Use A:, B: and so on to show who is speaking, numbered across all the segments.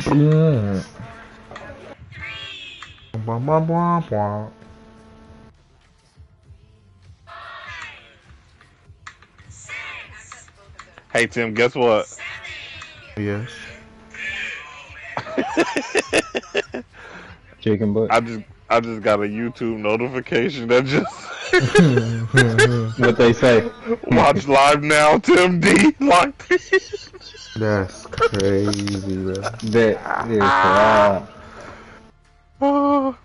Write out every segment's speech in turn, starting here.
A: Mm. Blah, blah, blah, blah.
B: Hey Tim, guess what?
A: Yes.
C: Chicken butt.
B: I just got a YouTube notification that just
C: What they say?
B: watch live now, Tim D. Locked in.
A: That's crazy, bro.
C: That is wild.
B: Oh,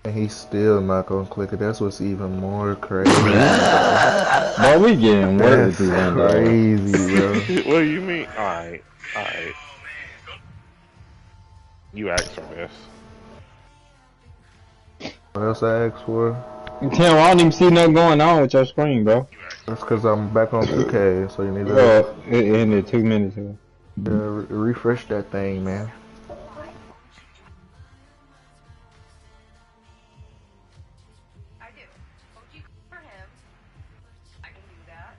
A: And he's still not gonna click it. That's what's even more crazy, bro.
C: Boy, we getting way
A: That's
C: too long, dog.
A: crazy, bro.
B: what do you mean? Alright, alright. You asked for this.
A: What else I asked for?
C: Tim, I don't even see nothing going on with your screen, bro.
A: That's because I'm back on 2K, so you need to
C: Bro, it ended 2 minutes ago.
A: refresh that thing, man.
D: I do. OG for him. I can do that.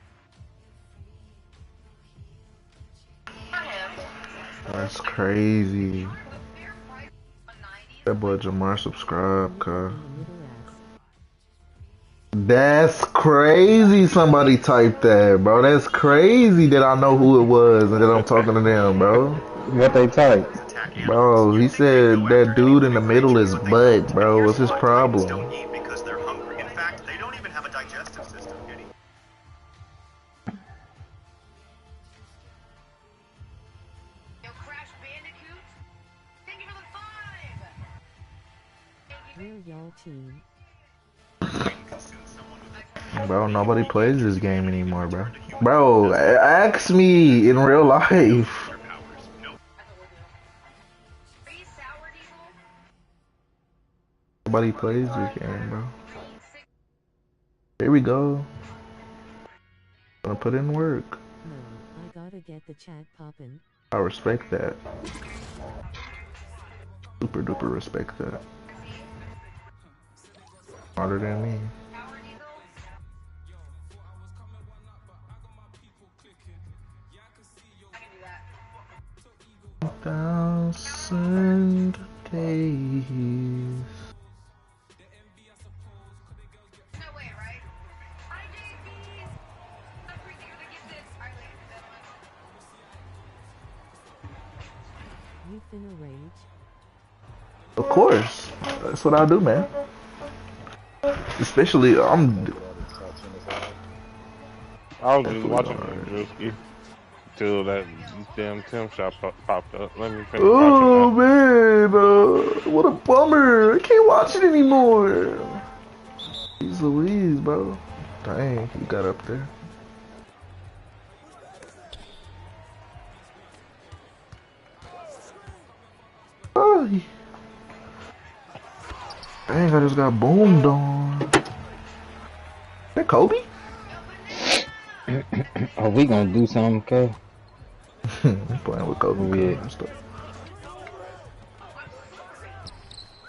D: For him.
A: That's crazy.
D: The fair price 190.
A: That boy Jamar subscribe, cuz. That's crazy somebody typed that, bro. That's crazy that I know who it was and that I'm talking to them, bro.
C: What they type?
A: Bro, he said that dude in the middle is butt, bro. What's his problem?
E: Don't eat because they're hungry. In fact, they don't even have a digestive system, Kitty.
D: Yo, Crash Bandicoot. Thank you for the 5.
F: We're y'all team.
A: Bro, nobody plays this game anymore, bro. Bro, ask me in real life.
D: Are you sour, Diesel?
A: Nobody plays this game, bro. Here we go. Gonna put in work.
F: No, I gotta get the chat poppin'.
A: I respect that. Super duper respect that. Smarter than me.
D: Sour Diesel?
A: 1,000 days.
D: No way, right? Hi, JPs. I'm freaking for the gifted. Alright, later.
F: You finna rage?
A: Of course. That's what I do, man. Especially,
B: I was just watching Drewski till that damn Tim shop popped up. Let me finish
A: Oh,
B: watching that.
A: man. What a bummer. I can't watch it anymore. Jeez Louise, bro. Dang, you got up there. Oh, dang, I just got boomed on. That Kobe?
C: Are we gonna do something, cuz?
A: I'm playing with Kobe.
C: Yeah.
A: And stuff.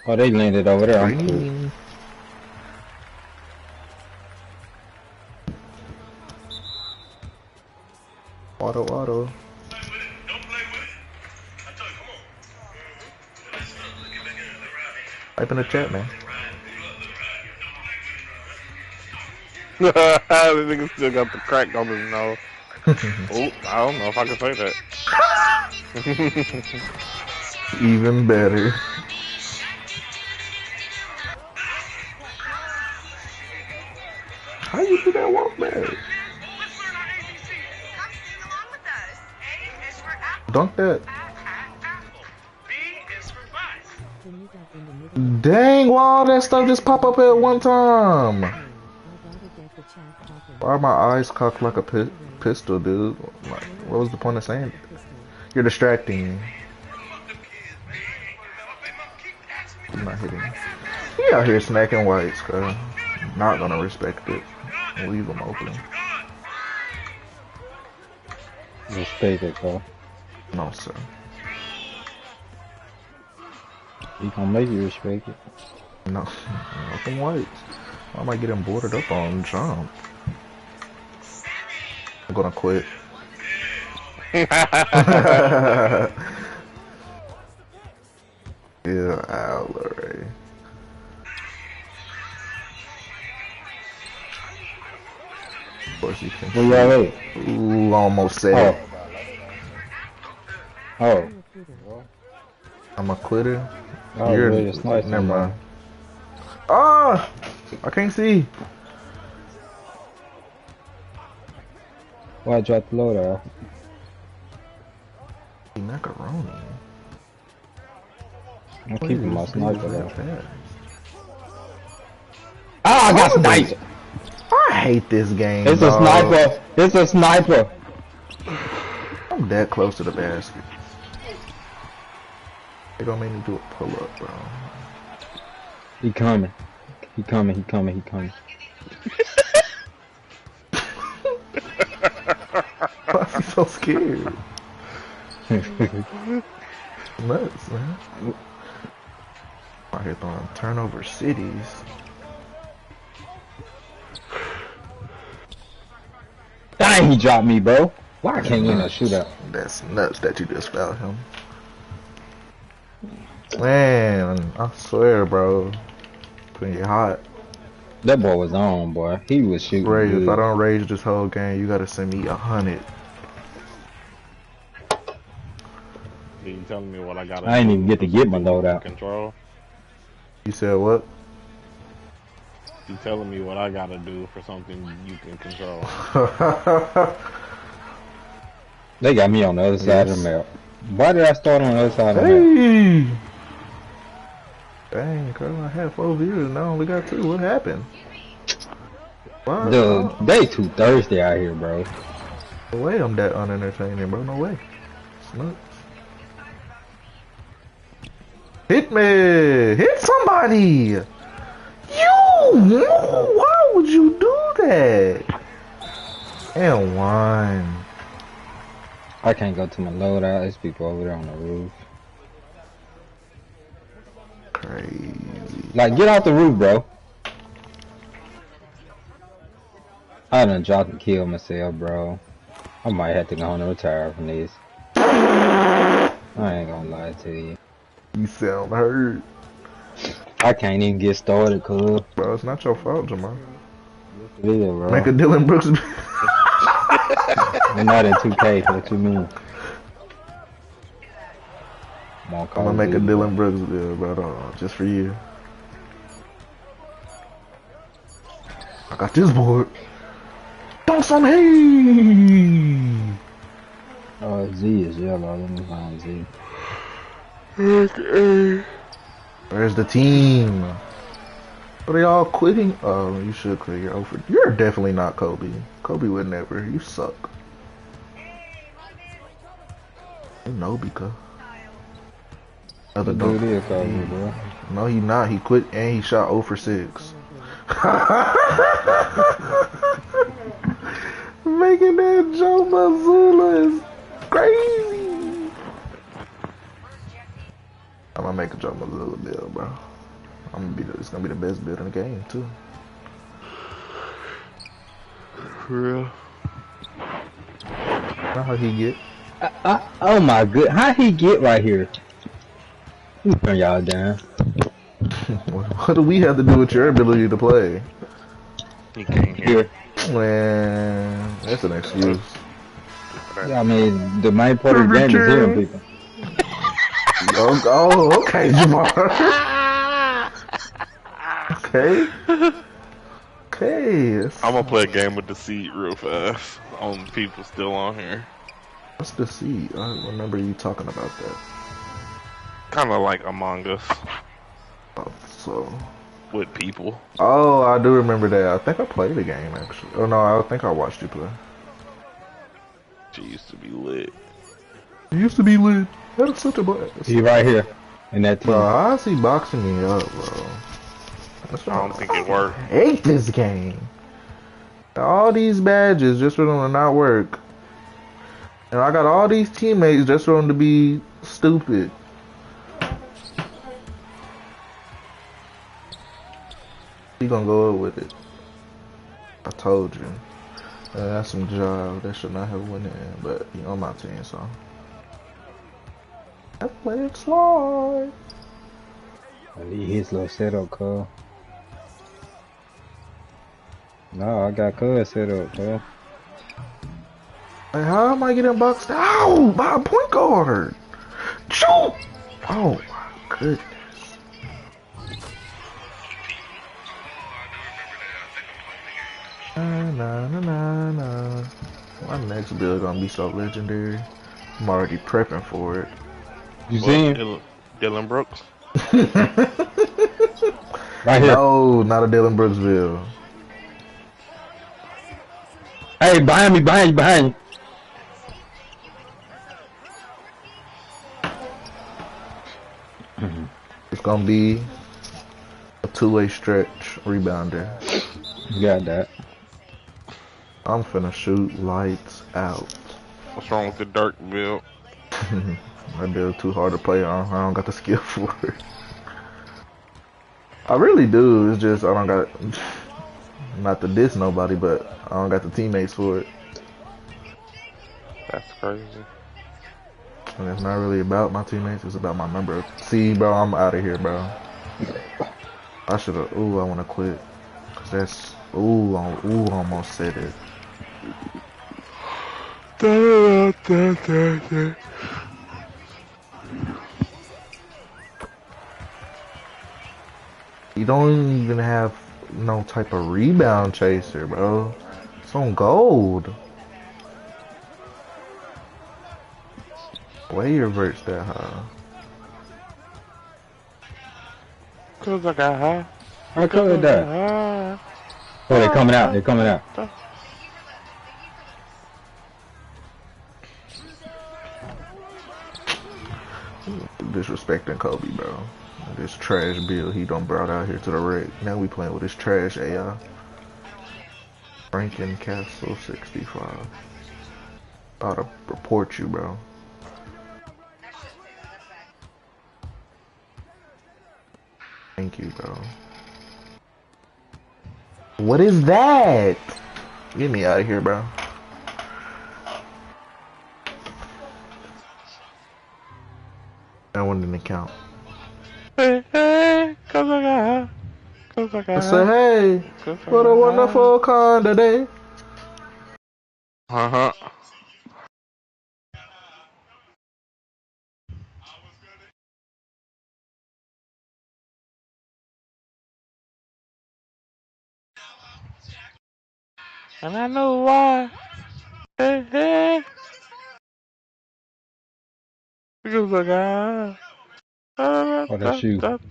C: Oh, they landed over there. I'm cool.
A: Green. Auto. Type in the chat, man.
B: This nigga still got the crack on his nose. Oh, I don't know if I can say that.
A: Even better. How you do that walk back?
D: Come sing along with us. A is for apple.
A: Dunk that.
D: B is for bus.
F: Can you got in the middle?
A: Dang, why all that stuff just pop up at one time?
F: No, I gotta get the chat poppin'.
A: Why are my eyes cocked like a pistol, dude? Like, what was the point of saying it? You're distracting me. I'm not hitting. He out here snacking whites, cuz. Not gonna respect it. Leave them open.
C: Respect it, cuz.
A: No, sir.
C: He gonna make you respect it.
A: No. Not them whites. Why am I getting boarded up on jump? I'm gonna quit. Yeah, Allery. Of course you can
C: Where y'all
A: shoot.
C: at?
A: Ooh, almost said it.
C: Oh. Oh.
F: I'm a quitter.
A: I'm a quitter.
C: I was
A: You're
C: ready to snipe
A: never
C: somebody.
A: mind. Ah, I can't see.
C: Why I dropped the loadout?
A: Macaroni.
C: I'm keeping my
A: What is this
C: sniper though.
A: that fast?
C: Ah, I got
A: Oh,
C: sniped!
A: I hate this game.
C: It's a
A: dog.
C: sniper! It's a sniper!
A: I'm that close to the basket. They gonna make me do a pull up, bro.
C: He coming. He coming, he coming, he coming.
A: Why is he so scared? Nuts, man. Out here throwing turnover cities.
C: Dang, he dropped me, bro. Why I can't win a shootout?
A: That's nuts that you just fouled him. Man, I swear, bro. Putting you hot.
C: That boy was on, boy. He was shooting
A: Ray, if I
C: good.
A: don't rage this whole game, you gotta send me 100.
B: You telling me what I gotta
C: I ain't
B: do
C: even get to get my loadout.
B: control?
A: You said what?
B: You telling me what I gotta do for something you can control?
C: They got me on the other side of the map. Why did I start on the other side of the map?
A: Hey! Dang, girl, I had 4 views and I only got 2. What happened? Why?
C: Dude, they too thirsty out here, bro.
A: No way I'm that unentertaining, bro. No way. It's nuts. Hit me! Hit somebody! You! Why would you do that? And one.
C: I can't go to my loadout. There's people over there on the roof.
A: Crazy.
C: Like, get off the roof, bro. I done dropped and killed myself, bro. I might have to go home and retire from this. I ain't gonna lie to you.
A: You sound hurt.
C: I can't even get started, cuz.
A: Bro, it's not your fault, Jamal.
C: It is, bro.
A: Make a Dylan Brooks.
C: We're not in 2K, so what you mean?
A: I'm gonna make a Dylan Brooks deal, bro. Just for you. I got this board. Don't some hay.
C: Oh, Z is yellow. Let me find Z.
A: Where's the team? Are they all quitting? Oh, you should quit. You're over. You're definitely not Kobe. Kobe would never. You suck. You know, because. Other
C: Dude
A: dunk.
C: is Kobe, bro.
A: No, he not. He quit and he shot 0 for 6. Making that Joe Mazzulla is crazy. I'm gonna make a Joe Mazzulla build, bro. It's gonna be the best build in the game too.
B: For real?
A: Know how he get?
C: Oh my good. How he get right here? Let me turn y'all down.
A: What do we have to do with your ability to play?
B: He came here.
C: Here.
A: Man, that's an excuse.
C: I mean, the main part of the game is hearing people.
A: Oh, okay, Jamar. Okay. Okay.
B: I'm gonna play a game with Deceit real fast. On people still on here.
A: What's the seed? I don't remember you talking about that.
B: Kinda like Among Us
A: Oh, so.
B: with people.
A: Oh, I do remember that. I think I played the game actually. Oh no, I think I watched you play.
B: She used to be lit.
A: It used to be lit. That's such a blast.
C: He right here. In that team.
A: Bro, I see boxing me up, bro. That's
B: I don't think it worked.
A: I hate this game. All these badges just for them to not work. And I got all these teammates just for them to be stupid. He gonna go up with it. I told you. That's some job that should not have went in, but he on my team, so. I played slide.
C: I need his little setup, cuz. No, I got cuz set up, cuz.
A: Like, how am I getting boxed out by a point guard? Shoot! Oh my goodness. Na. My next build gonna be so legendary. I'm already prepping for it.
C: You
B: What?
C: see him?
B: Dylan Brooks?
C: Right here.
A: No, not a Dylan Brooksville.
C: Hey, behind me, behind you.
A: It's gonna be a two-way stretch rebounder.
C: You got that.
A: I'm finna shoot lights out.
B: What's wrong with the Dirk build?
A: That build too hard to play on. I don't got the skill for it. I really do. It's just I don't got. Not to diss nobody, but I don't got the teammates for it.
B: That's crazy.
A: And it's not really about my teammates. It's about my number. See, bro, I'm out of here, bro. I should have. Ooh, I want to quit. Cause that's. Ooh, almost said it. You don't even have no type of rebound chaser, bro. It's on gold. Way reverts that high.
B: Cause I got high.
C: I covered that. Oh, they're coming out. They're coming out.
A: Disrespecting Kobe, bro. This trash bill he done brought out here to the rig. Now we playing with this trash AI. Franken Castle 65. About to report you, bro. Thank you, bro. What is that? Get me out of here, bro. That one didn't count.
B: Hey, cause I got high. Cause I
A: I
B: got
A: said,
B: high.
A: hey, what a wonderful kind of day.
B: Uh-huh. And I know why. Hey. Because I got high.
C: Oh, that's you.
D: Why do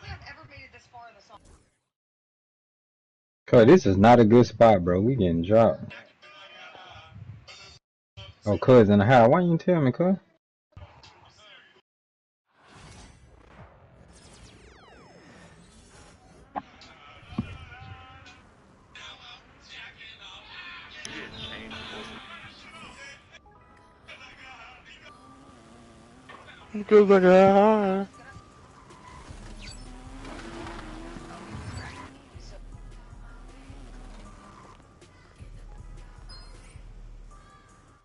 D: we have ever made it this far in the song?
C: Cuz, this is not a good spot, bro. We getting dropped. Oh, cuz in the house. Why you didn't tell me, cuz?
B: Because I got high.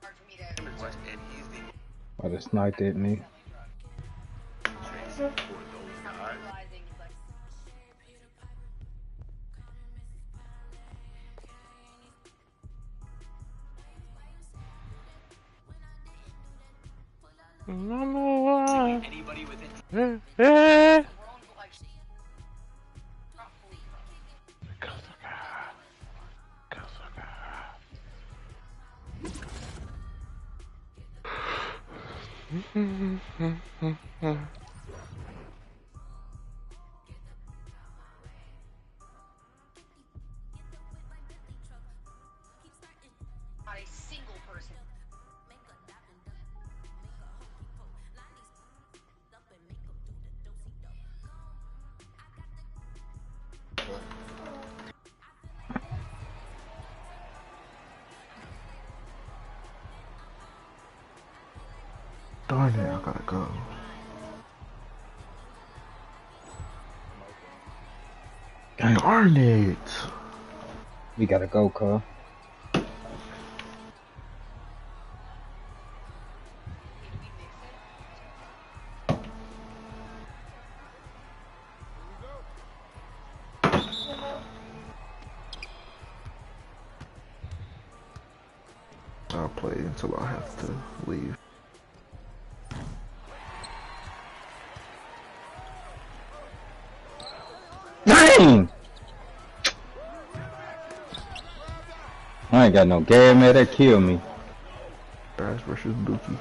D: Hard for me to
C: Oh, they sniped at me.
D: realizing like
B: I know why. Hey.
D: we're on like roughly
B: Because I got high. Because I got high.
D: not a single person.
A: Darn it, I gotta go. Darn it.
C: We gotta go, cuz.
A: until I have to leave.
C: Dang! I ain't got no game, man. That killed me.
A: Trash versus Dookie.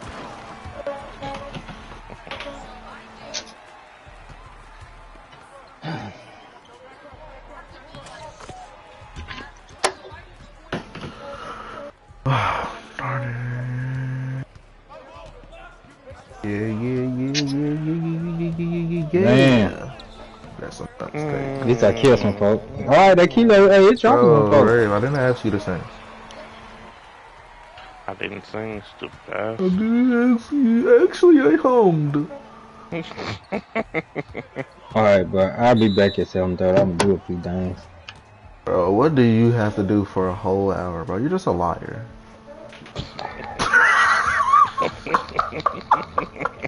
C: Man.
A: That's a mistake.
C: At least I killed some folk. Alright, that kilo, hey, it's dropping
A: Oh,
C: some folk.
A: Ray, I didn't ask you to sing.
B: I didn't sing, stupid ass.
A: I didn't ask you. Actually, I hummed.
C: Alright, but I'll be back at 7:30. I'm gonna do a few things.
A: Bro, what do you have to do for a whole hour, bro? You're just a liar.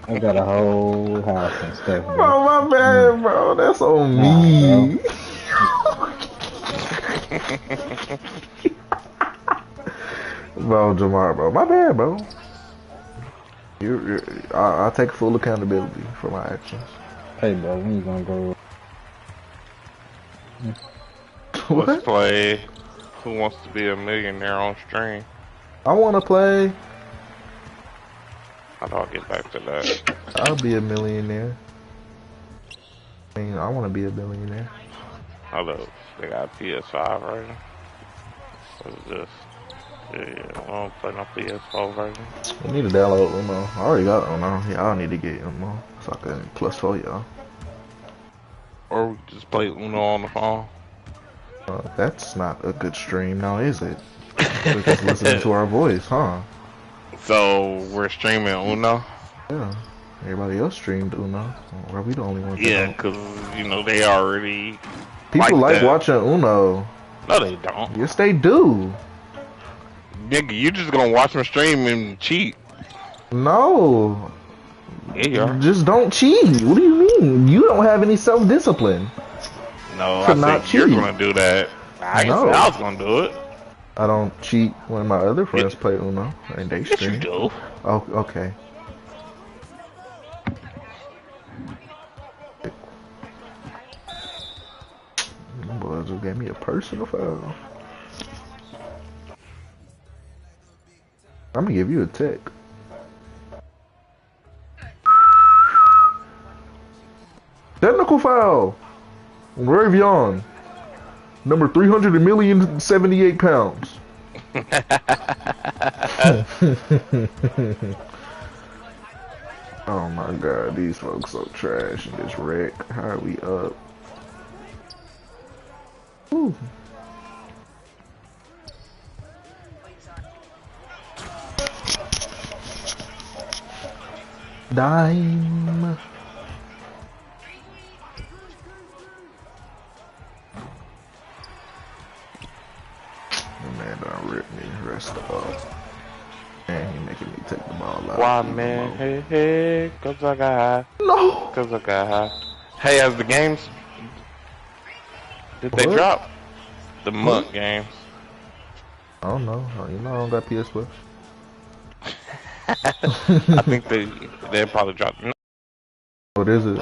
C: I got a whole house and stuff, bro.
A: Bro, my bad, bro. That's on me. Bro, Jamar, bro. My bad, bro. I take full accountability for my actions.
C: Hey, bro, when you gonna go?
A: What?
B: Let's play Who Wants to Be a Millionaire on stream.
A: I want to play.
B: How do I get back to that?
A: I'll be a millionaire. I mean, I want to be a billionaire.
B: Hold up. They got PS5 version. What is this? Yeah, I don't play no PS4 version.
A: We need to download Uno. I already got Uno. Y'all need to get Uno so I can plus for y'all.
B: Or we just play Uno on the phone.
A: That's not a good stream now, is it? We're just listening to our voice, huh?
B: So we're streaming Uno?
A: Yeah. Everybody else streamed Uno. Or are we the only ones?
B: Yeah,
A: that
B: because, you know, they already...
A: people like
B: that.
A: watching Uno.
B: No, they don't.
A: Yes, they do.
B: Nigga, you just gonna watch them stream and cheat.
A: No.
B: Yeah, you are.
A: Just don't cheat. What do you mean? You don't have any self-discipline.
B: No,
A: To
B: I
A: not
B: think you're
A: cheat.
B: gonna do that. I didn't
A: No.
B: say I was gonna do it.
A: I don't cheat when my other friends play Uno and they
B: Yes, you
A: stream.
B: do.
A: Oh, okay. Boy, just gave me a personal foul. I'm gonna give you a tick. Technical foul. Ravion. Number 378 pounds. Oh my god, these folks so trash in this wreck. How are we up? Ooh. Dime. The man done ripped me. Rest up. And he making me take the ball out.
B: Why, man? Hey, hey, cause I got high.
A: No.
B: Cause I got high. Hey, as the games... Did they
A: What?
B: drop? The month games.
A: I don't know. You know I don't got PS Plus.
B: I think they probably dropped...
A: What is it?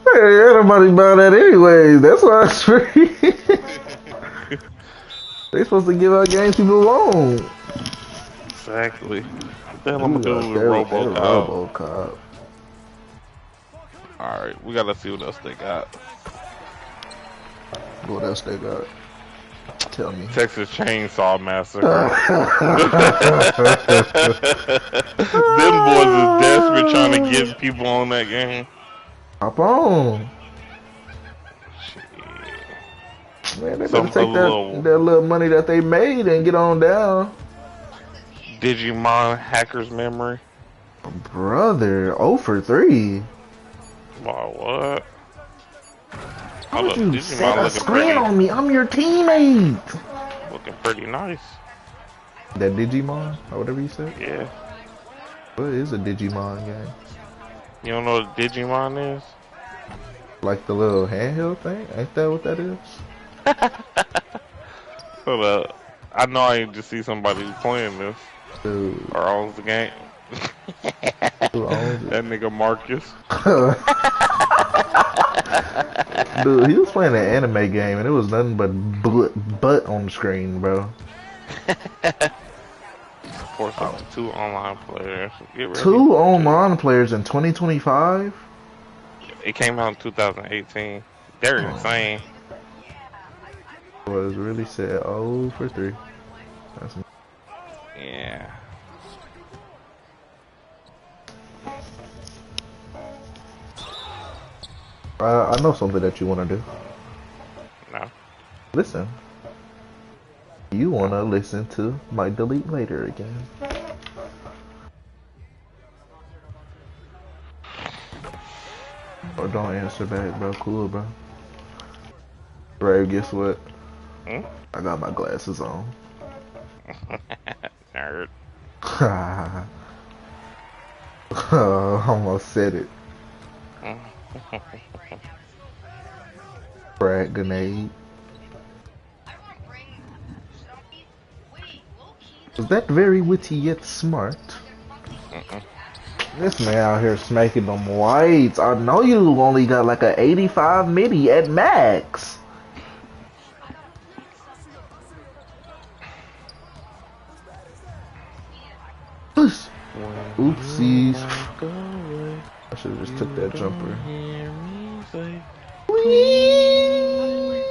A: Hey, everybody buy that anyways. That's why it's free. They supposed to give out games people alone.
B: Exactly. What the hell I'm gonna do with
A: RoboCop.
B: RoboCop?
A: RoboCop.
B: Alright, we gotta see what else they got.
A: What else they got? Tell me.
B: Texas Chainsaw Massacre. Them boys is desperate trying to get people on that game.
A: Hop on. Man, they better take that little money that they made and get on down.
B: Digimon Hacker's Memory.
A: Brother, 0 for 3.
B: Wow, what?
A: How
B: Oh,
A: would
B: look,
A: you
B: Digimon
A: set a
B: looking
A: screen
B: pretty.
A: on me? I'm your teammate.
B: Looking pretty nice.
A: That Digimon, or whatever you said.
B: Yeah.
A: What is a Digimon game?
B: You don't know what Digimon is?
A: Like the little handheld thing? Ain't that what that is?
B: Hold up. I know I need to see somebody playing this
A: Dude,
B: or owns the game.
A: who owns
B: That nigga Marcus.
A: it? Dude, he was playing an anime game and it was nothing but butt on the screen, bro.
B: Supports up to 2 online players. Get ready
A: Two
B: for two.
A: online players in 2025?
B: It came out in 2018. They're
A: Oh,
B: insane.
A: was really sad. 0 for 3. That's
B: Yeah.
A: I know something that you want to do.
B: No.
A: Listen. You want
B: No.
A: to listen to my delete later again. Or don't answer back, bro. Cool, bro. Right, guess what?
B: Hmm?
A: I got my glasses on.
B: Nerd.
A: Almost said it. Frag grenade. Was that very witty yet smart? This man out here smacking them whites. I know you only got like a 85 midi at max. Oopsies. I should have just took that jumper. Please.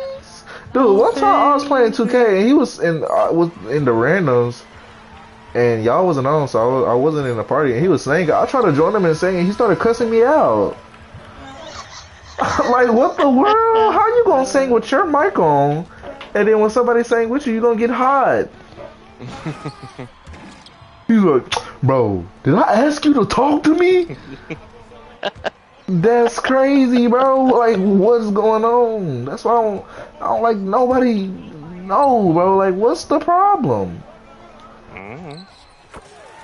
A: Dude, one time I was playing 2K and he was in the randoms and y'all wasn't on, so I wasn't in the party and he was singing. I tried to join him and singing. He started cussing me out. Like, what the world? How you gonna sing with your mic on and then when somebody sang with you, you gonna get hot? He's like, bro, did I ask you to talk to me? That's crazy, bro. Like, what's going on? That's why I don't like nobody. No, bro. Like, what's the problem?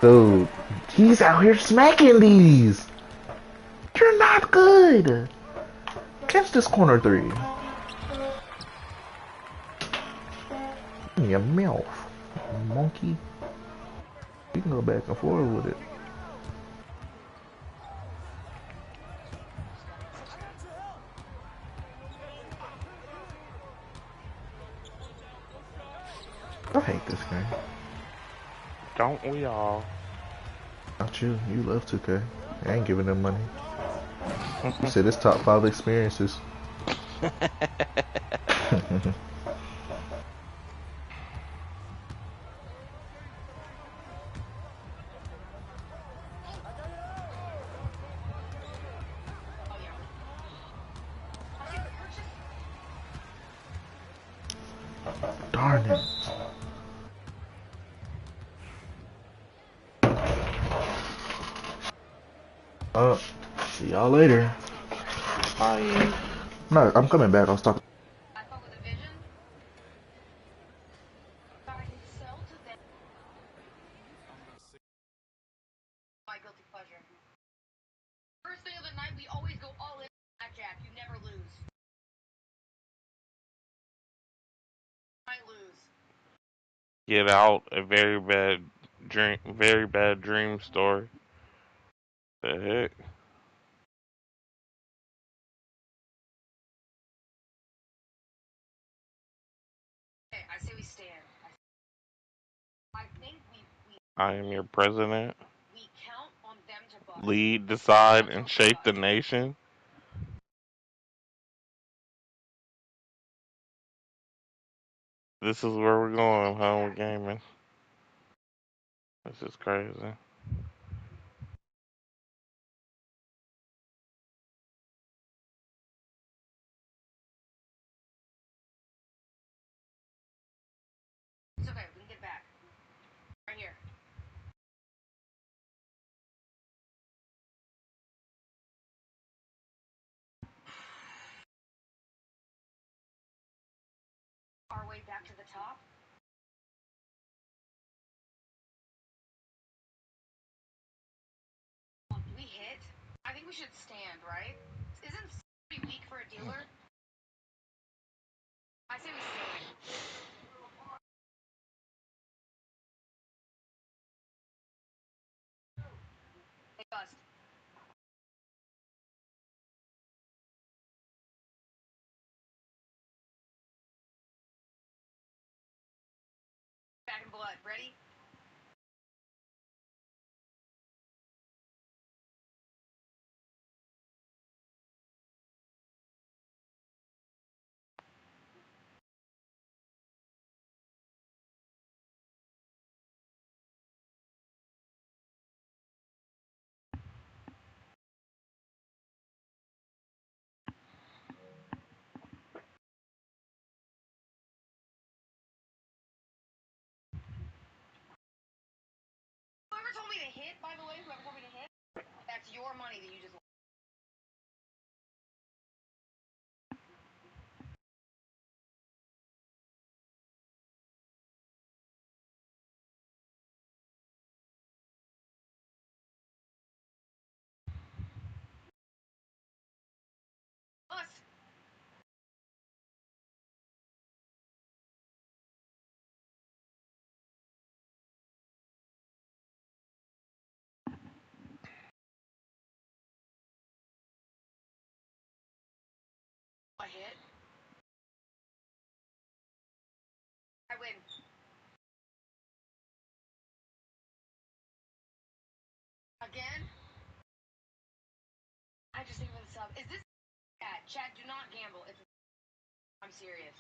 A: Dude, he's out here smacking these. You're not good. Catch this corner 3. In your mouth, monkey. You can go back and forth with it. I hate this game.
B: Don't we all?
A: Not you. You love 2K. I ain't giving them money. You said it's top 5 experiences. Darn it. See y'all later.
B: Bye.
A: No, I'm coming back. I'll stop.
D: My guilty pleasure. First day of the night, we always go all in blackjack. You never lose. Might lose.
B: Get Out, a very bad dream story. The heck?
D: Okay, I say we stand. I think
B: I am your president.
D: we count on them to bust.
B: Lead, decide, and shape the nation. This is where we're going, huh? We're gaming. This is crazy.
D: It's okay, we can get back. Right here. Our way back to the top. We hit. I think we should stand, right? Isn't pretty weak for a dealer? I say we stand. Bust. Back in blood. Ready? Whoever told me to hit, by the way, whoever told me to hit, that's your money that you just Bust. I hit. I win. Again? I just think of the sub. Is this chat? Chat, do not gamble. I'm serious.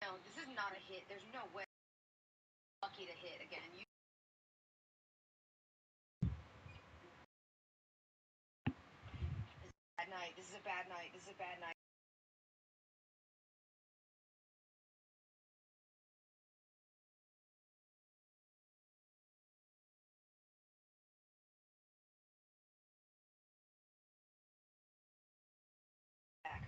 D: No, this is not a hit. There's no way. Lucky to hit again. Bad night. This is a bad night. This is a bad night. Back.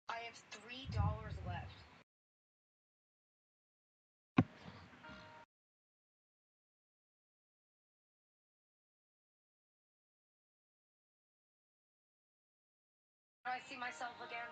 D: I have $3 left. Do I see myself again?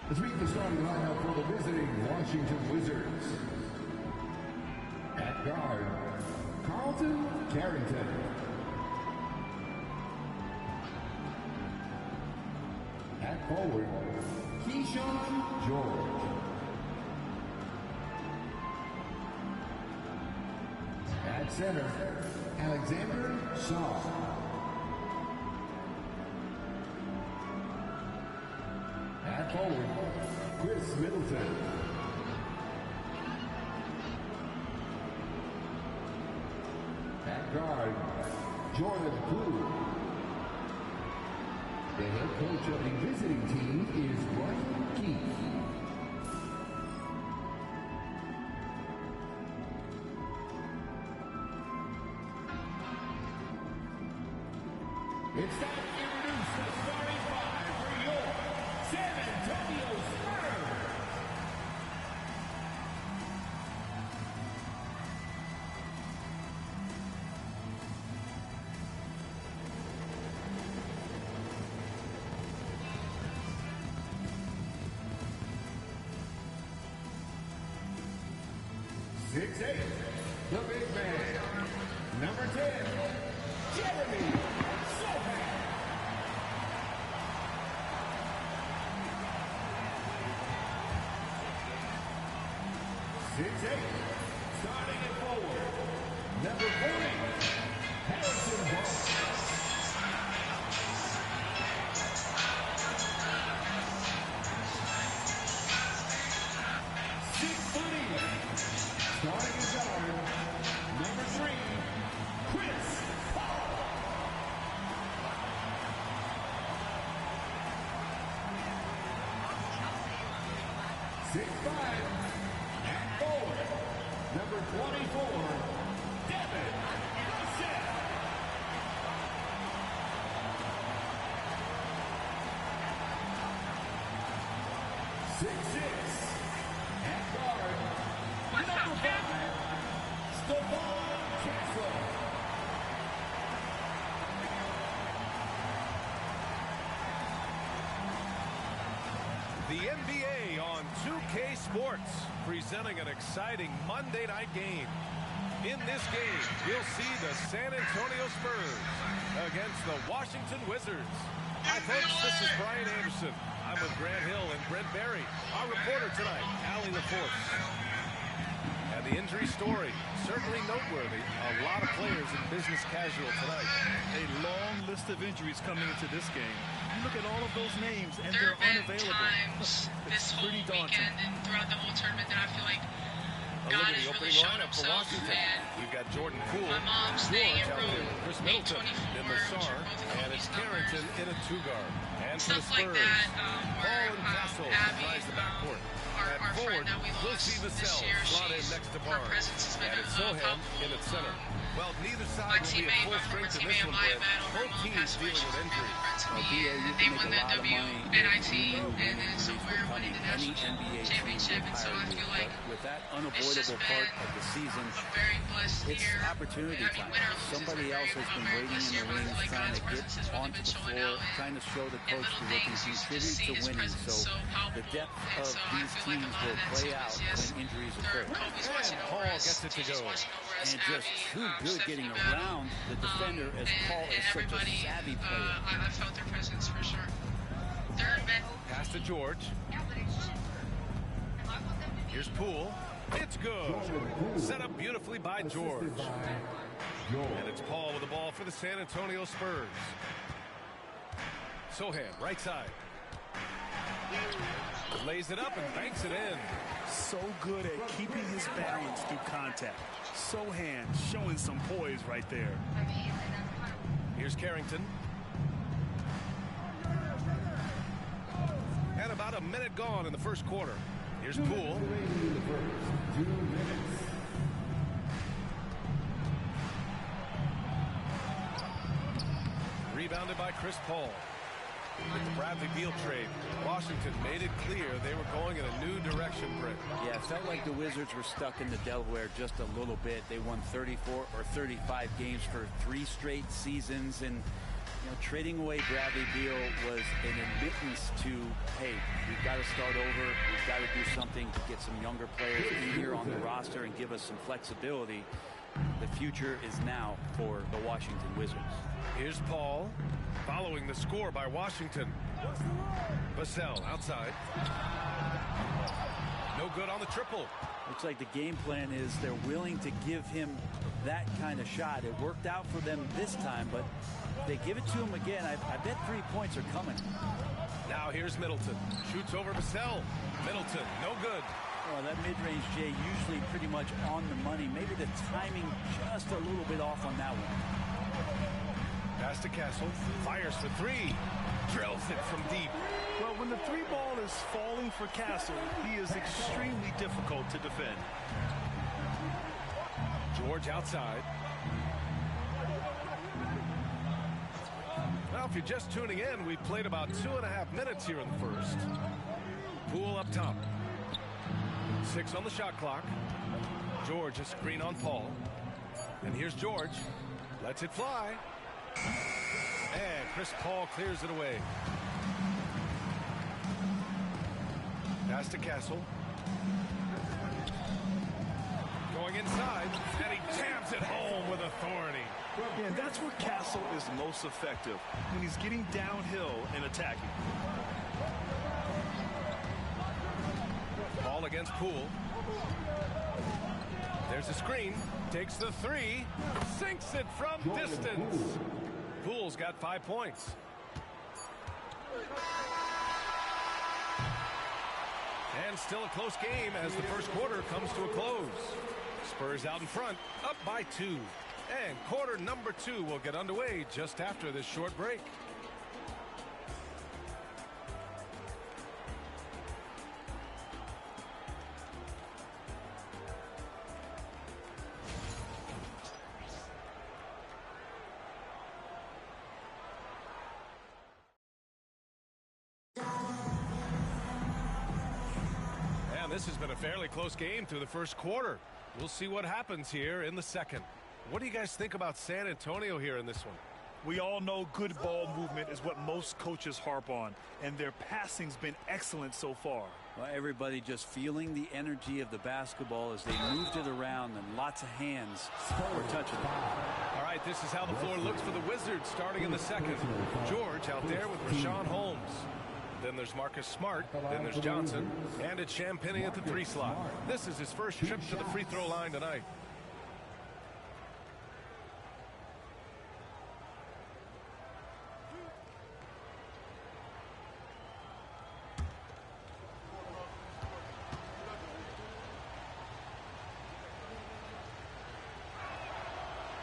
G: Let's meet the starting lineup for the visiting Washington Wizards. At guard, Carlton Carrington. At forward, Keyshawn George. At center, Alexander Shaw. At forward, Chris Middleton. At guard, Jordan Poole. The head coach of the visiting team is Ryan Keefe. It's time to introduce the starting five for your San Antonio Spurs. Six, 6'8", the big man, number 10, 6'8", starting at forward, number 40, Harrison Barnes. 6'3", starting at guard, number 3, Chris Paul. 6'5", at forward, number 24, Devin Vassell. 6'6", at guard, number 5, Stephon Castle.
H: The NBA on 2K Sports, presenting an exciting Monday night game. In this game, you'll see the San Antonio Spurs against the Washington Wizards. Hi folks, this is Brian Anderson. I'm with Grant Hill and Brent Barry. Our reporter tonight, Allie LaForce. And the injury story, certainly noteworthy. A lot of players in business casual tonight.
I: A long list of injuries coming into this game. You look at all of those names and
J: There
I: they're
J: have been
I: unavailable.
J: times this
I: It's
J: whole
I: pretty daunting.
J: weekend and throughout the whole tournament that I feel like
H: A look
J: God
H: at
J: has
H: the
J: really
H: opening
J: shown
H: lineup for
J: himself.
H: Washington.
J: And
H: We've got Jordan Poole,
J: my mom's staying
H: George
J: in
H: out there,
J: room
H: Chris Middleton,
J: 824,
H: then
J: which
H: Massar,
J: are both
H: and it's
J: Kobe's numbers.
H: Carrington in a two-guard. And for the
J: Stuff like
H: Spurs,
J: that,
H: Paul
J: where
H: and Castle
J: Abby,
H: ties the backcourt.
J: our
H: At forward,
J: friend that we
H: we'll
J: lost
H: see
J: this
H: Vassell
J: year,
H: slot in
J: she's,
H: next to
J: her
H: Barnes.
J: presence has been
H: And it's
J: a
H: Sohan
J: helpful.
H: in at center. Well, neither
J: My
H: side will be at
J: teammate,
H: full
J: my former
H: strength in
J: teammate,
H: this one,
J: Amaya
H: Brett.
J: Battle,
H: Both teams
J: passed away.
H: dealing
J: She's
H: with
J: a
H: injury.
J: really friend to me.
K: BA, you
J: And
K: can
J: they
K: make
J: won
K: a
J: the
K: lot of money
J: WNIT,
K: with
J: and then so we're winning the national
K: NBA
J: championship. And so I feel like
K: with that
J: it's just
K: unavoidable part
J: been
K: of the season,
J: a very blessed
K: it's
J: year.
K: opportunity
J: I mean,
K: time.
J: win or lose,
K: Somebody
J: it's
K: else
J: been
K: has
J: great,
K: been
J: but
K: waiting
J: this
K: in
J: year,
K: the
J: I feel
K: wings,
J: like
K: trying
J: God's
K: to get
J: presence has really
K: onto
J: been
K: the
J: showing
K: floor,
J: out.
K: trying to show the
J: And
K: coach
J: little
K: that they can
J: things, you just
K: contribute
J: see
K: to
J: his
K: winning.
J: presence
K: So
J: so palpable.
K: the depth
J: And
K: of
J: so I
K: these
J: feel like a
K: teams
J: lot of
K: will
J: that
K: play
J: too
K: out
J: is, yes,
K: when injuries
J: they're
K: occur.
J: Kobe's watching
H: And
J: over
H: Paul
J: us,
H: gets it to
J: TJ's
H: go.
J: watching over us,
K: And just
J: Abby,
K: too good
J: Stephanie
K: getting
J: Battle,
K: around the defender as Paul is such a
J: everybody,
K: savvy player.
J: I felt their presence for sure. They're
H: Pass to George.
D: Yeah, but it's just, if I want them to be
H: Here's Poole. It's good. Set up beautifully by George. And it's Paul with the ball for the San Antonio Spurs. Sohan, right side. Lays it up and banks it in.
I: So good at keeping his balance through contact. Sohan showing some poise right there.
D: I mean, and that's kind of
H: Here's Carrington. And about a minute gone in the first quarter. Here's Poole. Rebounded by Chris Paul. With the Bradley Beal trade, Washington made it clear they were going in a new direction, Brett.
K: Yeah, it felt like the Wizards were stuck in the Delaware just a little bit. They won 34 or 35 games for 3 straight seasons, and trading away Bradley Beal was an admittance to, hey, we've got to start over. We've got to do something to get some younger players in here on the roster and give us some flexibility. The future is now for the Washington Wizards.
H: Here's Paul, following the score by Washington. Vassell outside. No good on the triple.
K: Looks like the game plan is they're willing to give him that kind of shot. It worked out for them this time, but if they give it to him again, I bet 3 points are coming.
H: Now here's Middleton. Shoots over Vassell. Middleton, no good.
K: Well, that mid-range, Jay, usually pretty much on the money. Maybe the timing just a little bit off on that one.
H: Pass to Castle. Fires for 3. Drills it from deep.
I: Well, when the 3 ball is falling for Castle, he is extremely difficult to defend.
H: George outside. Well, if you're just tuning in, we played about 2.5 minutes here in the first. Poole up top. 6 on the shot clock. George a screen on Paul. And here's George. Lets it fly. And Chris Paul clears it away. Pass to Castle. Going inside. And he jams it home with authority.
I: Yeah, and that's where Castle is most effective, when he's getting downhill and attacking.
H: Ball against Poole. There's a screen. Takes the three. Sinks it from distance. Poole's got 5 points. And still a close game as the first quarter comes to a close. Spurs out in front, up by 2. And quarter number 2 will get underway just after this short break. And this has been a fairly close game through the first quarter. We'll see what happens here in the second. What do you guys think about San Antonio here in this one?
I: We all know good ball movement is what most coaches harp on, and their passing's been excellent so far.
K: Well, everybody just feeling the energy of the basketball as they moved it around, and lots of hands were touching it.
H: All right, this is how the floor looks for the Wizards starting in the second. George out there with Rashawn Holmes. Then there's Marcus Smart. Then there's Johnson. And it's Champagnie at the 3 slot. This is his first trip to the free throw line tonight.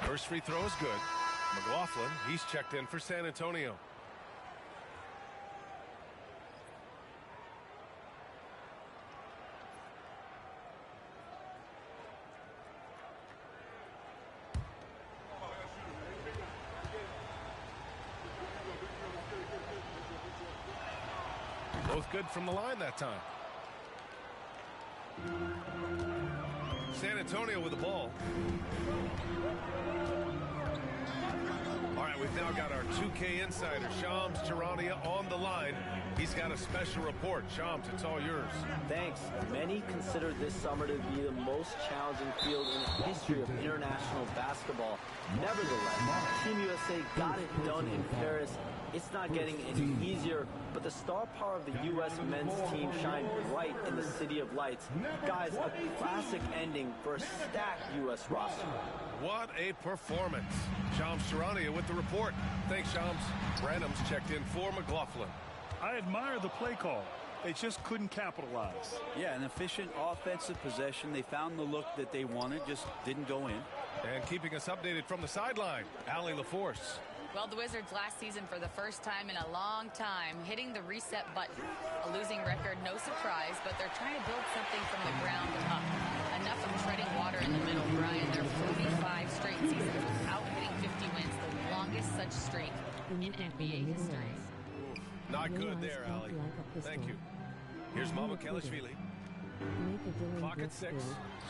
H: First free throw is good. McLaughlin, he's checked in for San Antonio. Both good from the line that time. San Antonio with the ball. All right, we've now got our 2K insider, Shams Charania, on the line. He's got a special report. Shams, it's all yours.
L: Thanks. Many consider this summer to be the most challenging field in the history of international basketball. Nevertheless, Team USA got it done in Paris. It's not getting any easier, but the star power of the U.S. men's team shined bright in the City of Lights. Guys, a classic ending for a stacked U.S. roster.
H: What a performance. Shams Charania with the report. Thanks, Shams. Branham's checked in for McLaughlin.
I: I admire the play call. They just couldn't capitalize.
K: Yeah, an efficient offensive possession. They found the look that they wanted, just didn't go in.
H: And keeping us updated from the sideline, Allie LaForce.
M: Well, the Wizards last season for the first time in a long time hitting the reset button. A losing record, no surprise, but they're trying to build something from the ground up. Enough of treading water in the middle, Brian. They're 45 straight seasons without hitting 50 wins, the longest such streak in NBA history.
H: Not good there, Allie. Thank you. Here's Mamukelashvili. Clock at 6.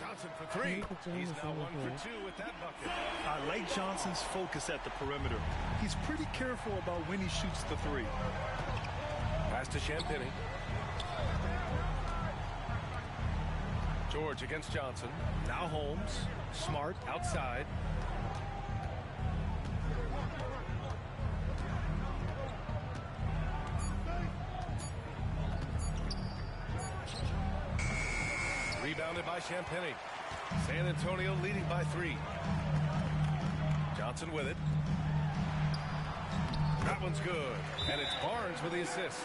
H: Johnson for 3. He's now 1 for 2 with that bucket.
I: I like Johnson's focus at the perimeter. He's pretty careful about when he shoots the 3.
H: Pass to Champagnie. George against Johnson. Now Holmes. Smart outside. Rebounded by Champagnie. San Antonio leading by 3. Johnson with it. That one's good. And it's Barnes with the assist.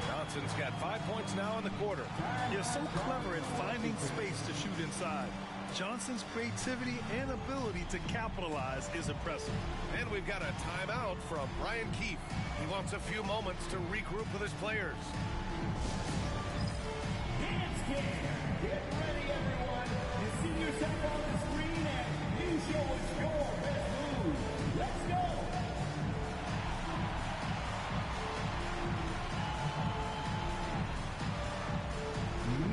H: Johnson's got 5 points now in the quarter.
I: You're so clever in finding space to shoot inside. Johnson's creativity and ability to capitalize is impressive.
H: And we've got a timeout from Brian Keefe. He wants a few moments to regroup with his players.
G: Get ready, everyone. You see yourself on the screen and you show us your best move. Let's go.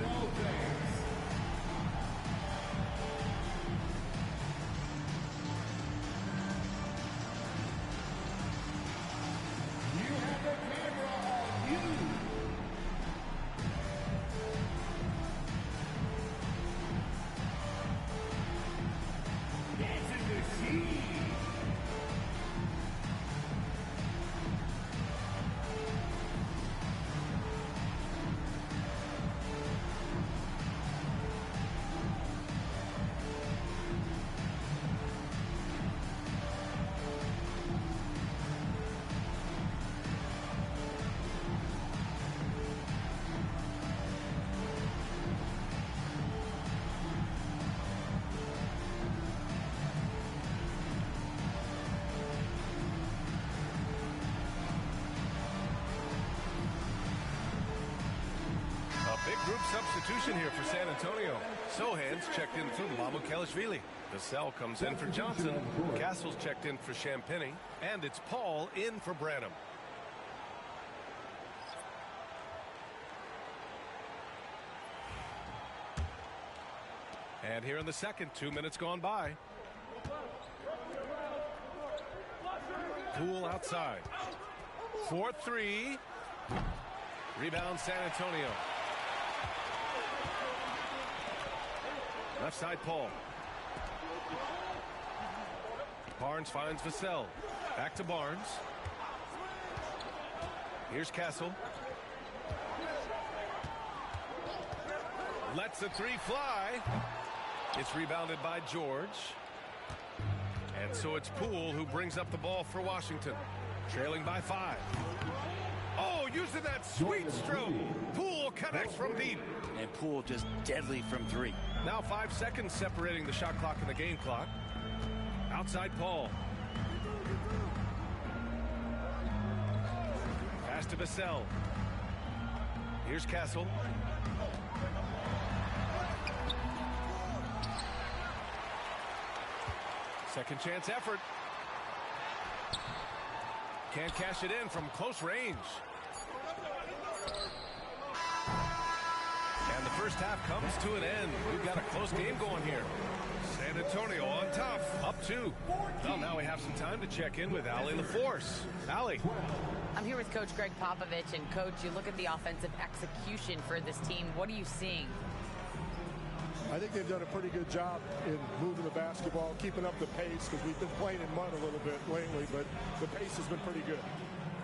G: No thanks. You have the camera on you.
H: substitution here for San Antonio. Sohan's checked in for Mamukelashvili. Vassell comes in for Johnson. Castle's checked in for Champagny. And it's Paul in for Branham. And here in the second, 2 minutes gone by. Poole outside. 4-3. Rebound San Antonio. Left side Paul. Barnes finds Vassell. Back to Barnes. Here's Castle. Lets the three fly. It's rebounded by George. And so it's Poole who brings up the ball for Washington. Trailing by 5. Oh, using that sweet stroke. Poole connects from deep.
K: And Poole just deadly from 3.
H: Now 5 seconds separating the shot clock and the game clock. Outside Paul. Pass to Vassell. Here's Castle. Second chance effort. Can't cash it in from close range. And the first half comes to an end. We've got a close game going here. San Antonio on top, up 2. Well, now we have some time to check in with Allie LaForce. Allie.
M: I'm here with Coach Greg Popovich. And, Coach, you look at the offensive execution for this team. What are you seeing?
N: I think they've done a pretty good job in moving the basketball, keeping up the pace, because we've been playing in mud a little bit lately, but the pace has been pretty good.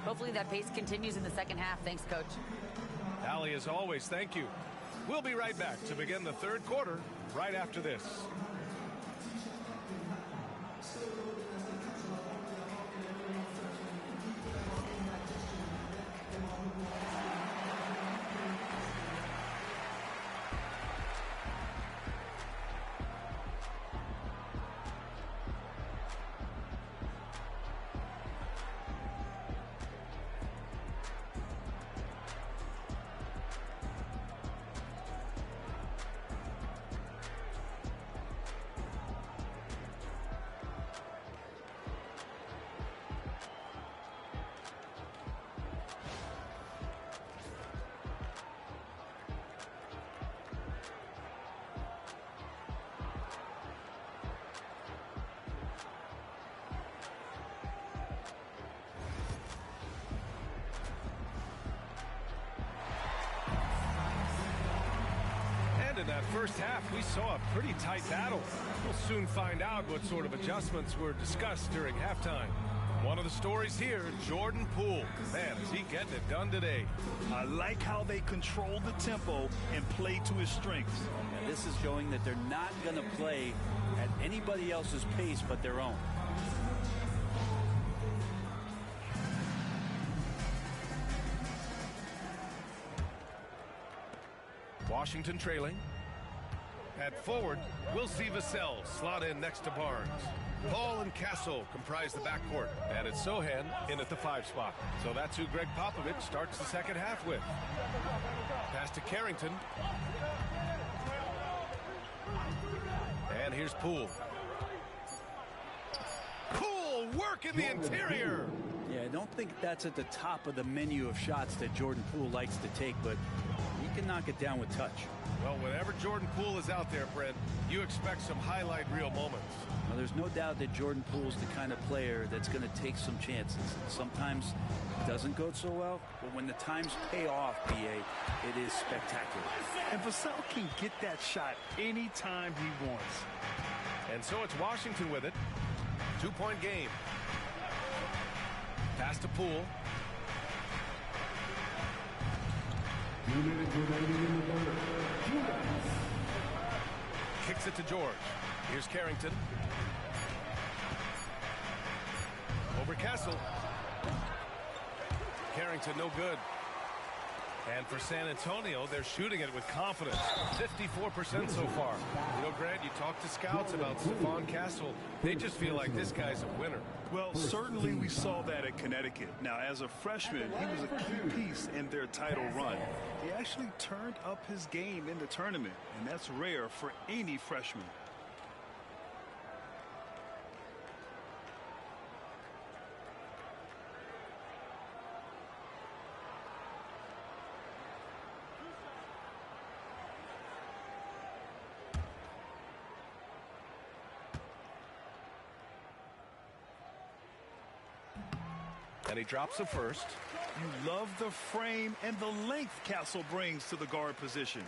M: Hopefully that pace continues in the second half. Thanks, Coach.
H: Allie, as always, thank you. We'll be right back to begin the third quarter right after this. In that first half, we saw a pretty tight battle. We'll soon find out what sort of adjustments were discussed during halftime. One of the stories here, Jordan Poole. Man, is he getting it done today.
I: I like how they control the tempo and play to his strengths.
K: And this is showing that they're not going to play at anybody else's pace but their own.
H: Washington trailing. At forward, we'll see Vassell slot in next to Barnes. Paul and Castle comprise the backcourt. And it's Sohan in at the 5 spot. So that's who Greg Popovich starts the second half with. Pass to Carrington. And here's Poole. Poole work in the interior.
K: Yeah, I don't think that's at the top of the menu of shots that Jordan Poole likes to take, but he can knock it down with touch.
H: Well, whenever Jordan Poole is out there, Brent, you expect some highlight reel moments.
K: Well, there's no doubt that Jordan Poole's the kind of player that's going to take some chances. Sometimes it doesn't go so well, but when the times pay off, BA, it is spectacular.
I: And Vassell can get that shot anytime he wants.
H: And so it's Washington with it. 2-point game. Pass to Poole. Kicks it to George. Here's Carrington. Over Castle. Carrington no good. And for San Antonio, they're shooting it with confidence. 54% so far. You know, Grant, you talk to scouts about Stephon Castle. They just feel like this guy's a winner.
I: Well, certainly we saw that at Connecticut. Now, as a freshman, he was a key piece in their title run. He actually turned up his game in the tournament, and that's rare for any freshman.
H: And he drops the first.
I: You love the frame and the length Castle brings to the guard position.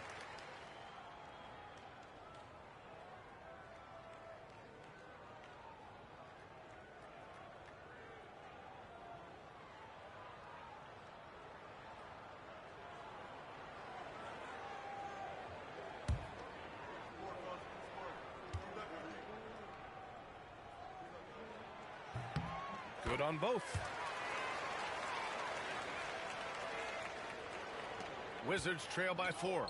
H: Good on both. Wizards trail by 4.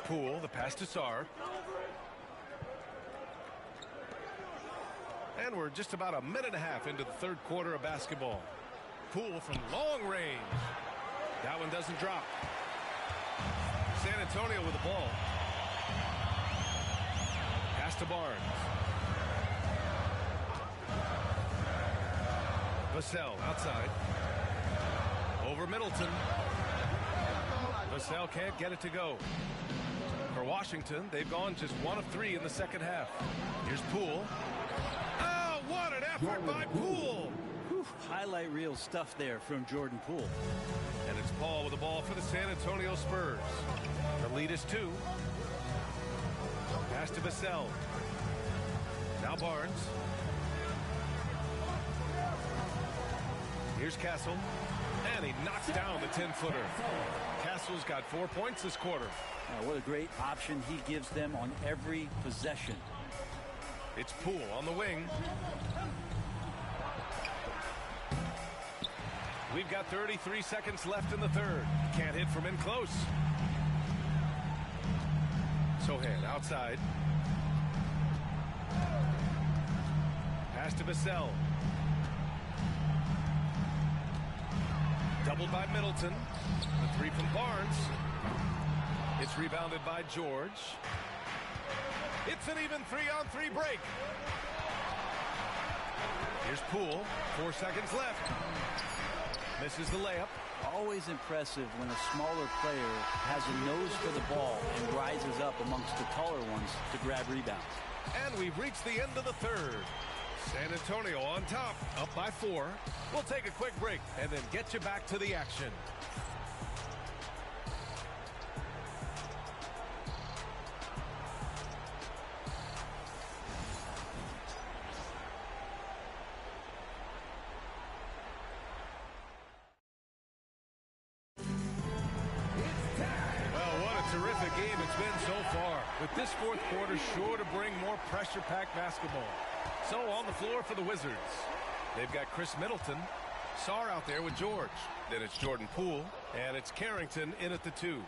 H: Poole, the pass to Sarr. And we're just about a minute and a half into the third quarter of basketball. Poole from long range. That one doesn't drop. San Antonio with the ball. Pass to Barnes. Vassell outside. Over Middleton. Vassell can't get it to go. For Washington, they've gone just 1 of 3 in the second half. Here's Poole. Oh, what an effort by Poole!
K: Whew, highlight reel stuff there from Jordan Poole.
H: And it's Paul with the ball for the San Antonio Spurs. The lead is 2. Pass to Vassell. Now Barnes. Here's Castle. And he knocks down the 10-footer. Castle's got 4 points this quarter.
K: What a great option he gives them on every possession.
H: It's Poole on the wing. We've got 33 seconds left in the third. Can't hit from in close. Sohan outside. Pass to Vassell. Doubled by Middleton. The 3 from Barnes. It's rebounded by George. It's an even 3-on-3 break. Here's Poole. 4 seconds left. Misses the layup.
K: Always impressive when a smaller player has a nose for the ball and rises up amongst the taller ones to grab rebounds.
H: And we've reached the end of the third. San Antonio on top, up by 4. We'll take a quick break and then get you back to the action. Well, what a terrific game it's been so far. With this fourth quarter sure to bring more pressure-packed basketball. So on the floor for the Wizards, they've got Chris Middleton, Sarr out there with George. Then it's Jordan Poole, and it's Carrington in at the 2.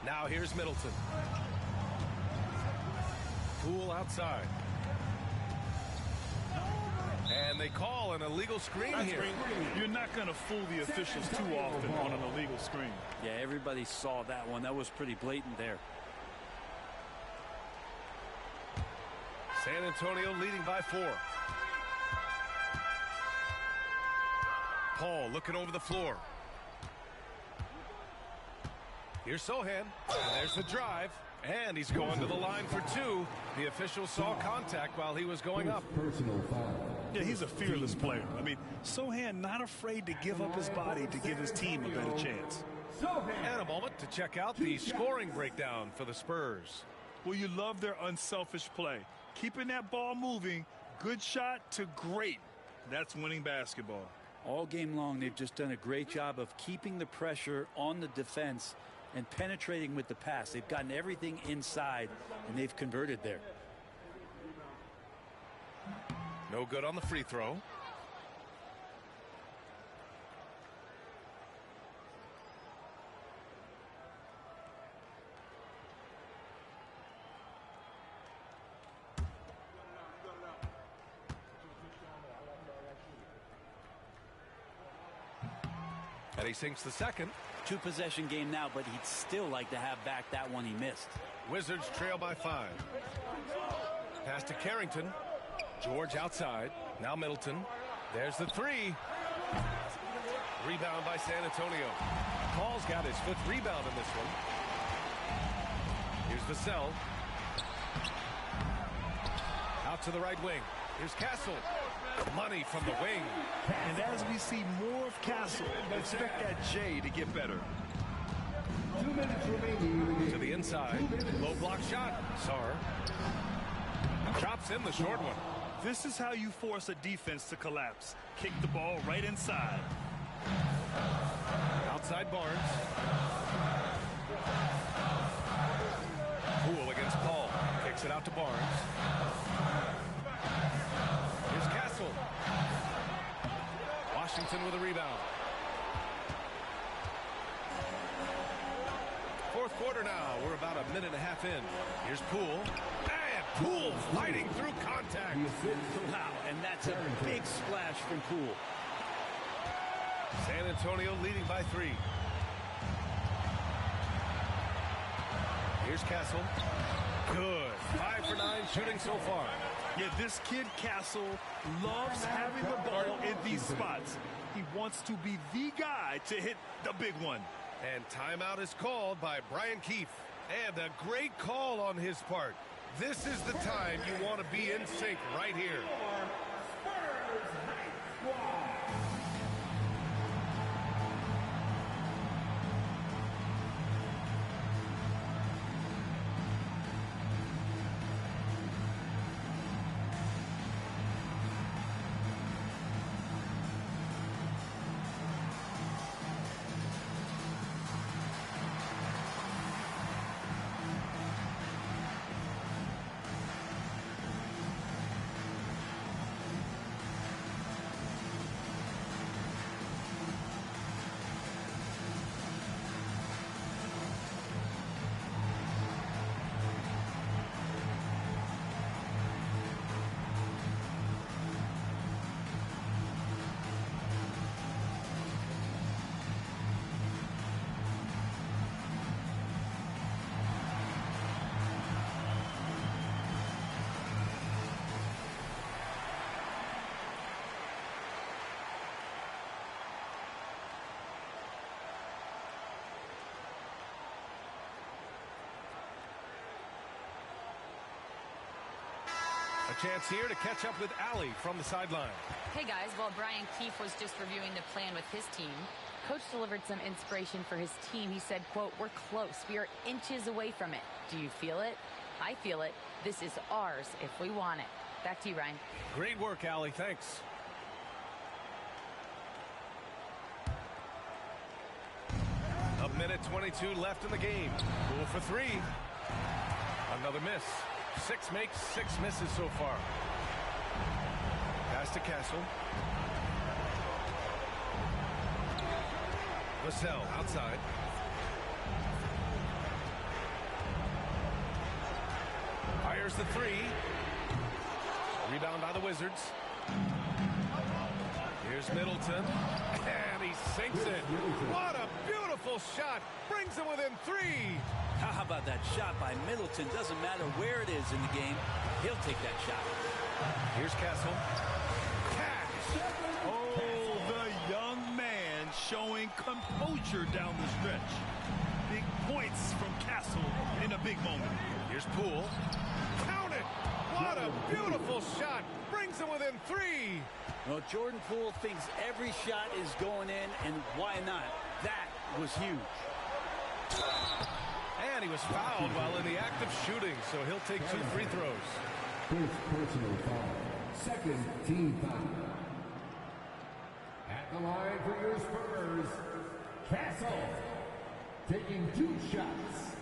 H: Now here's Middleton. Poole outside. And they call an illegal screen here.
I: You're not going to fool the officials too often on an illegal screen.
K: Yeah, everybody saw that one. That was pretty blatant there.
H: San Antonio leading by 4. Paul looking over the floor. Here's Sohan. And there's the drive. And he's going to the line for 2. The official saw contact while he was going up.
I: Yeah, he's a fearless player. I mean, Sohan not afraid to give up his body to give his team a better chance.
H: And a moment to check out the scoring breakdown for the Spurs.
I: Well, you love their unselfish play. Keeping that ball moving, good shot to great. That's winning basketball.
K: All game long, they've just done a great job of keeping the pressure on the defense and penetrating with the pass. They've gotten everything inside, and they've converted there.
H: No good on the free throw. And he sinks the second.
K: 2-possession game now, but he'd still like to have back that one he missed.
H: Wizards trail by 5. Pass to Carrington. George outside. Now Middleton. There's the three. Rebound by San Antonio. Paul's got his 5th rebound in this one. Here's Vassell. Out to the right wing. Here's Castle. Money from the wing.
I: And as we see more of Castle, expect that J to get better.
G: 2 minutes remaining.
H: To the inside. Low block shot. Sarr. Drops in the short one.
I: This is how you force a defense to collapse. Kick the ball right inside.
H: Outside Barnes. Poole against Paul. Kicks it out to Barnes. Here's Castle. Washington with a rebound. 4th quarter now. We're about a minute and a half in. Here's Poole. And Poole fighting through contact.
K: Wow, and that's a big splash from Poole.
H: San Antonio leading by 3. Here's Castle. Good. 5 for 9 shooting so far.
I: Yeah, this kid Castle loves having the ball in these spots. He wants to be the guy to hit the big one.
H: And timeout is called by Brian Keefe. And a great call on his part. This is the time you want to be in sync right here. A chance here to catch up with Allie from the sideline.
M: Hey guys, while Brian Keefe was just reviewing the plan with his team, Coach delivered some inspiration for his team. He said, quote, "We're close. We are inches away from it. Do you feel it? I feel it. This is ours if we want it." Back to you, Ryan.
H: Great work, Allie. Thanks. A minute 22 left in the game. Poole for 3. Another miss. 6 makes, 6 misses so far. Pass to Castle. Vassell outside. Fires the 3. Rebound by the Wizards. Here's Middleton. And he sinks it. What a beautiful shot. Brings him within 3.
K: How about that shot by Middleton? Doesn't matter where it is in the game. He'll take that shot.
H: Here's Castle. Cash.
I: Oh, the young man showing composure down the stretch. Big points from Castle in a big moment.
H: Here's Poole. Count it. What a beautiful shot. Brings him within 3.
K: Well, Jordan Poole thinks every shot is going in, and why not? That was huge.
H: And he was fouled while in the act of shooting, so he'll take 2 free throws.
G: First personal foul. Second team foul. At the line for your Spurs, Castle taking 2 shots.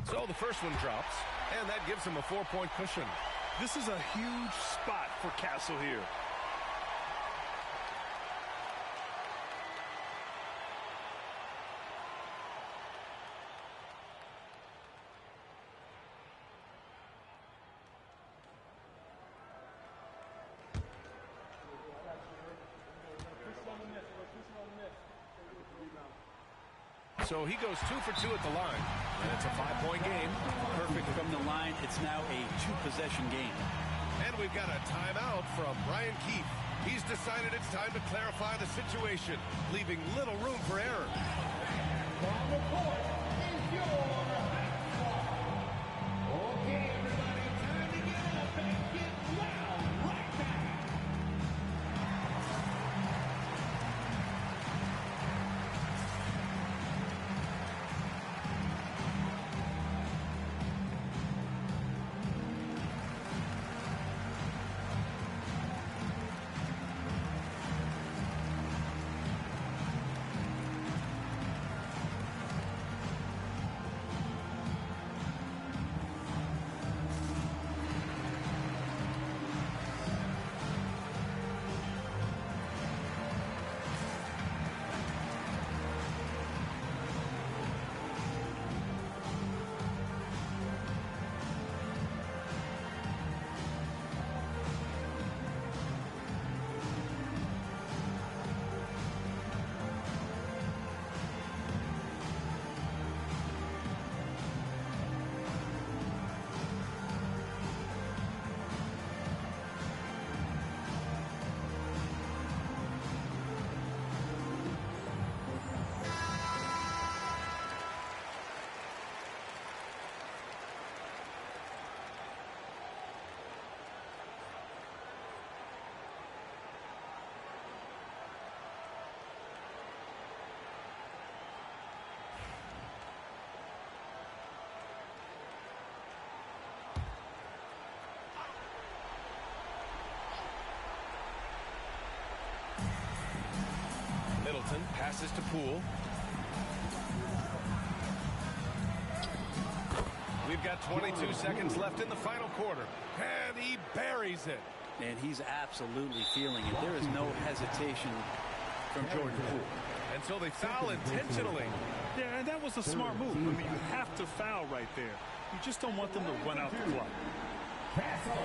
H: So the first one drops, and that gives him a 4-point cushion.
I: This is a huge spot for Castle here.
H: So he goes 2 for 2 at the line. And it's a 5-point game.
K: Perfect from the line. It's now a 2-possession game.
H: And we've got a timeout from Brian Keefe. He's decided it's time to clarify the situation, leaving little room for error.
G: On the court is your okay, everybody, time to get up and get loud right now.
H: Middleton passes to Poole. We've got 22 seconds left in the final quarter. And he buries it.
K: And he's absolutely feeling it. There is no hesitation from Jordan Poole.
H: And so they foul intentionally.
I: Yeah, and that was a smart move. I mean, you have to foul right there. You just don't want them to run out the clock.
G: Pass off.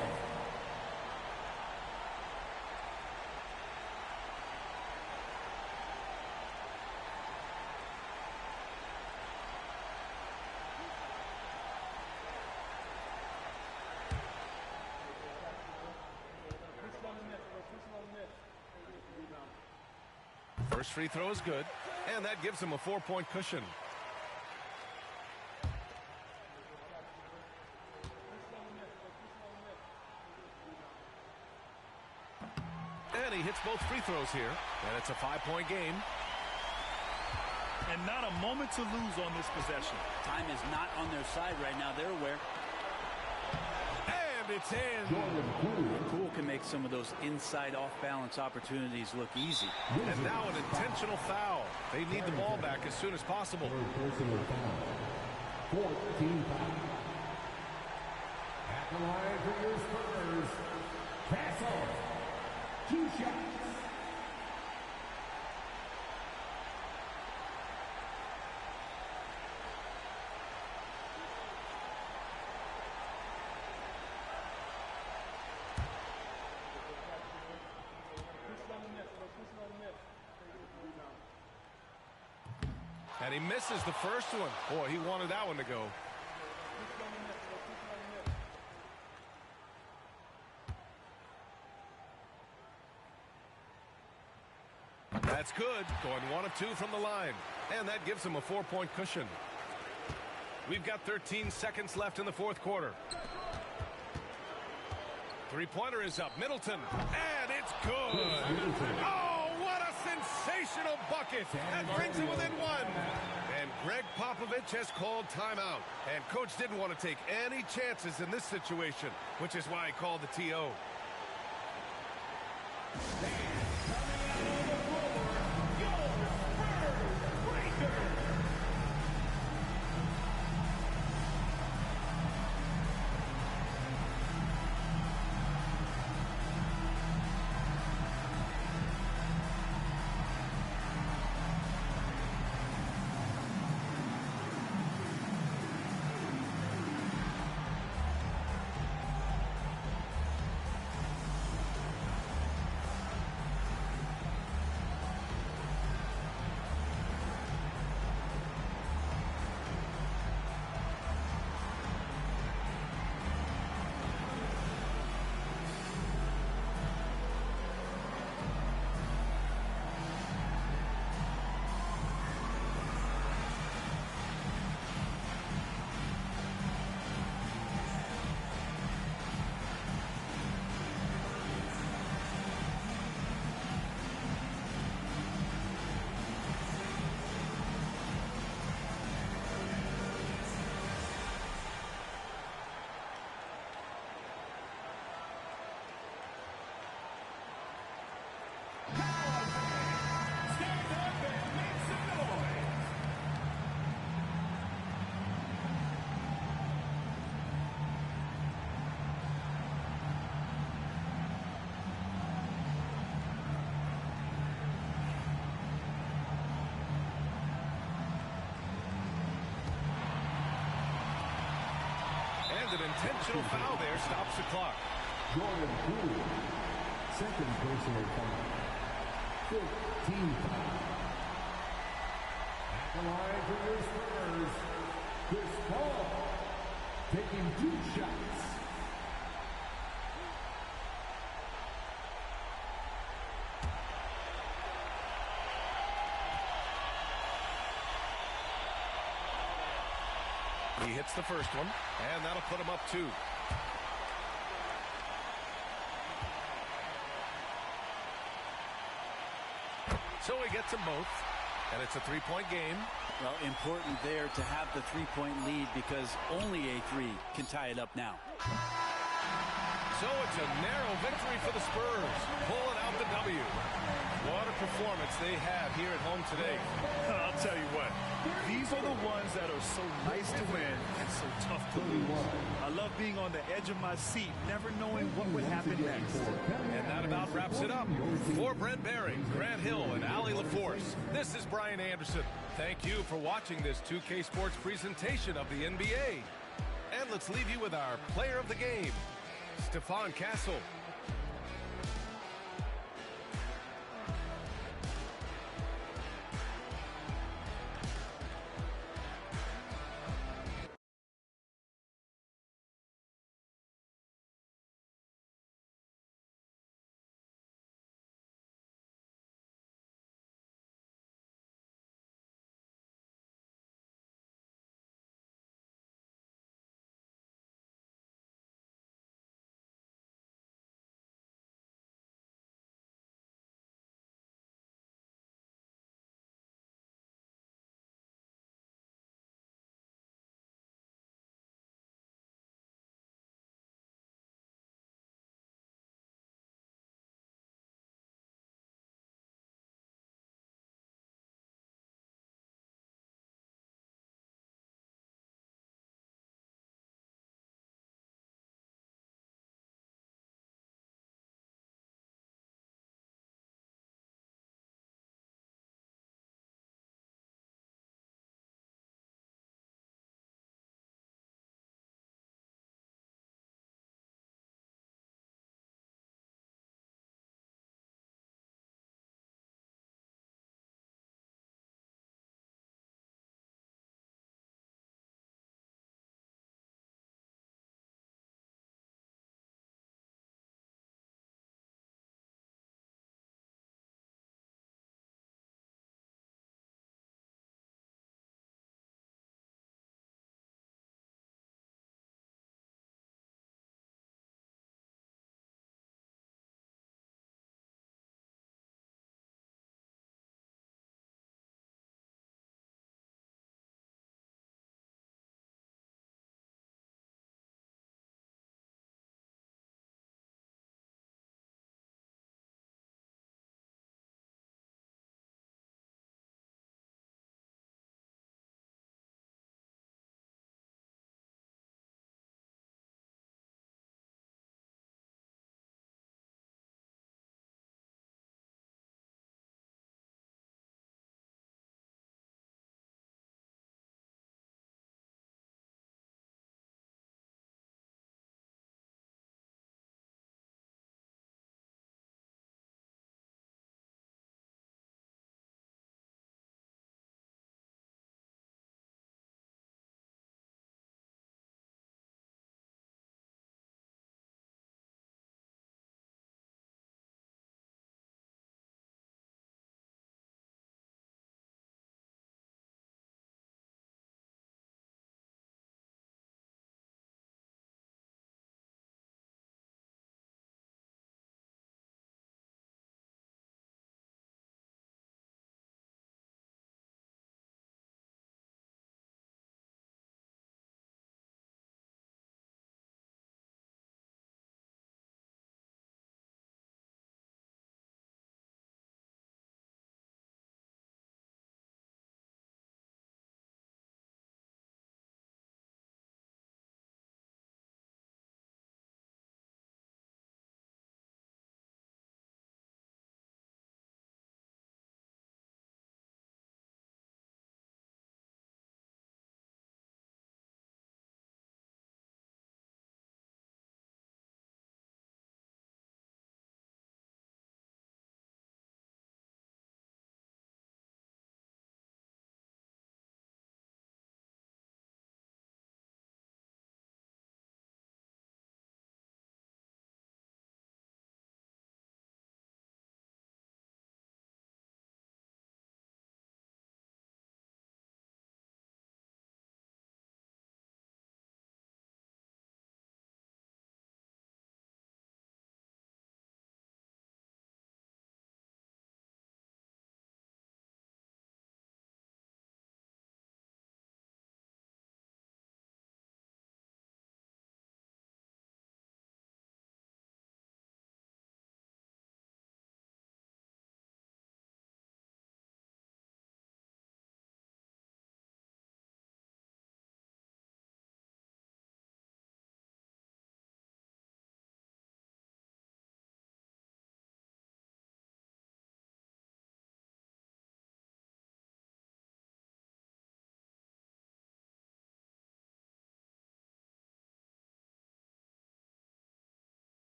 H: First free throw is good, and that gives him a 4-point cushion. And he hits both free throws here, and it's a 5-point game.
I: And not a moment to lose on this possession.
K: Time is not on their side right now. They're aware.
H: And it's in.
K: Poole can make some of those inside off-balance opportunities look easy.
H: And now an intentional foul. They need the ball back as soon as possible.
G: Personal foul. 14 foul. At the line for your Spurs. Pass off. 2 shots.
H: And he misses the first one. Boy, he wanted that one to go. That's good. Going 1 of 2 from the line. And that gives him a 4-point cushion. We've got 13 seconds left in the fourth quarter. Three-pointer is up. Middleton. And it's good. Oh, what a sensational bucket. That brings it within 1. And Greg Popovich has called timeout. And coach didn't want to take any chances in this situation, which is why he called the TO. intentional foul there stops the clock.
G: Jordan Poole, second personal foul. 15 foul. At the line for your Spurs, Chris Paul taking 2 shots.
H: He hits the first one, and that'll put him up 2. So he gets them both, and it's a 3-point game.
K: Well, important there to have the 3-point lead because only a 3 can tie it up now.
H: So it's a narrow victory for the Spurs, pulling out the W. What a performance they had here at home today.
I: I'll tell you what, these are the ones that are so nice to win and so tough to lose. I love being on the edge of my seat, never knowing what would happen next.
H: And that about wraps it up. For Brent Barry, Grant Hill, and Allie LaForce, this is Brian Anderson. Thank you for watching this 2K Sports presentation of the NBA. And let's leave you with our player of the game, Stephon Castle.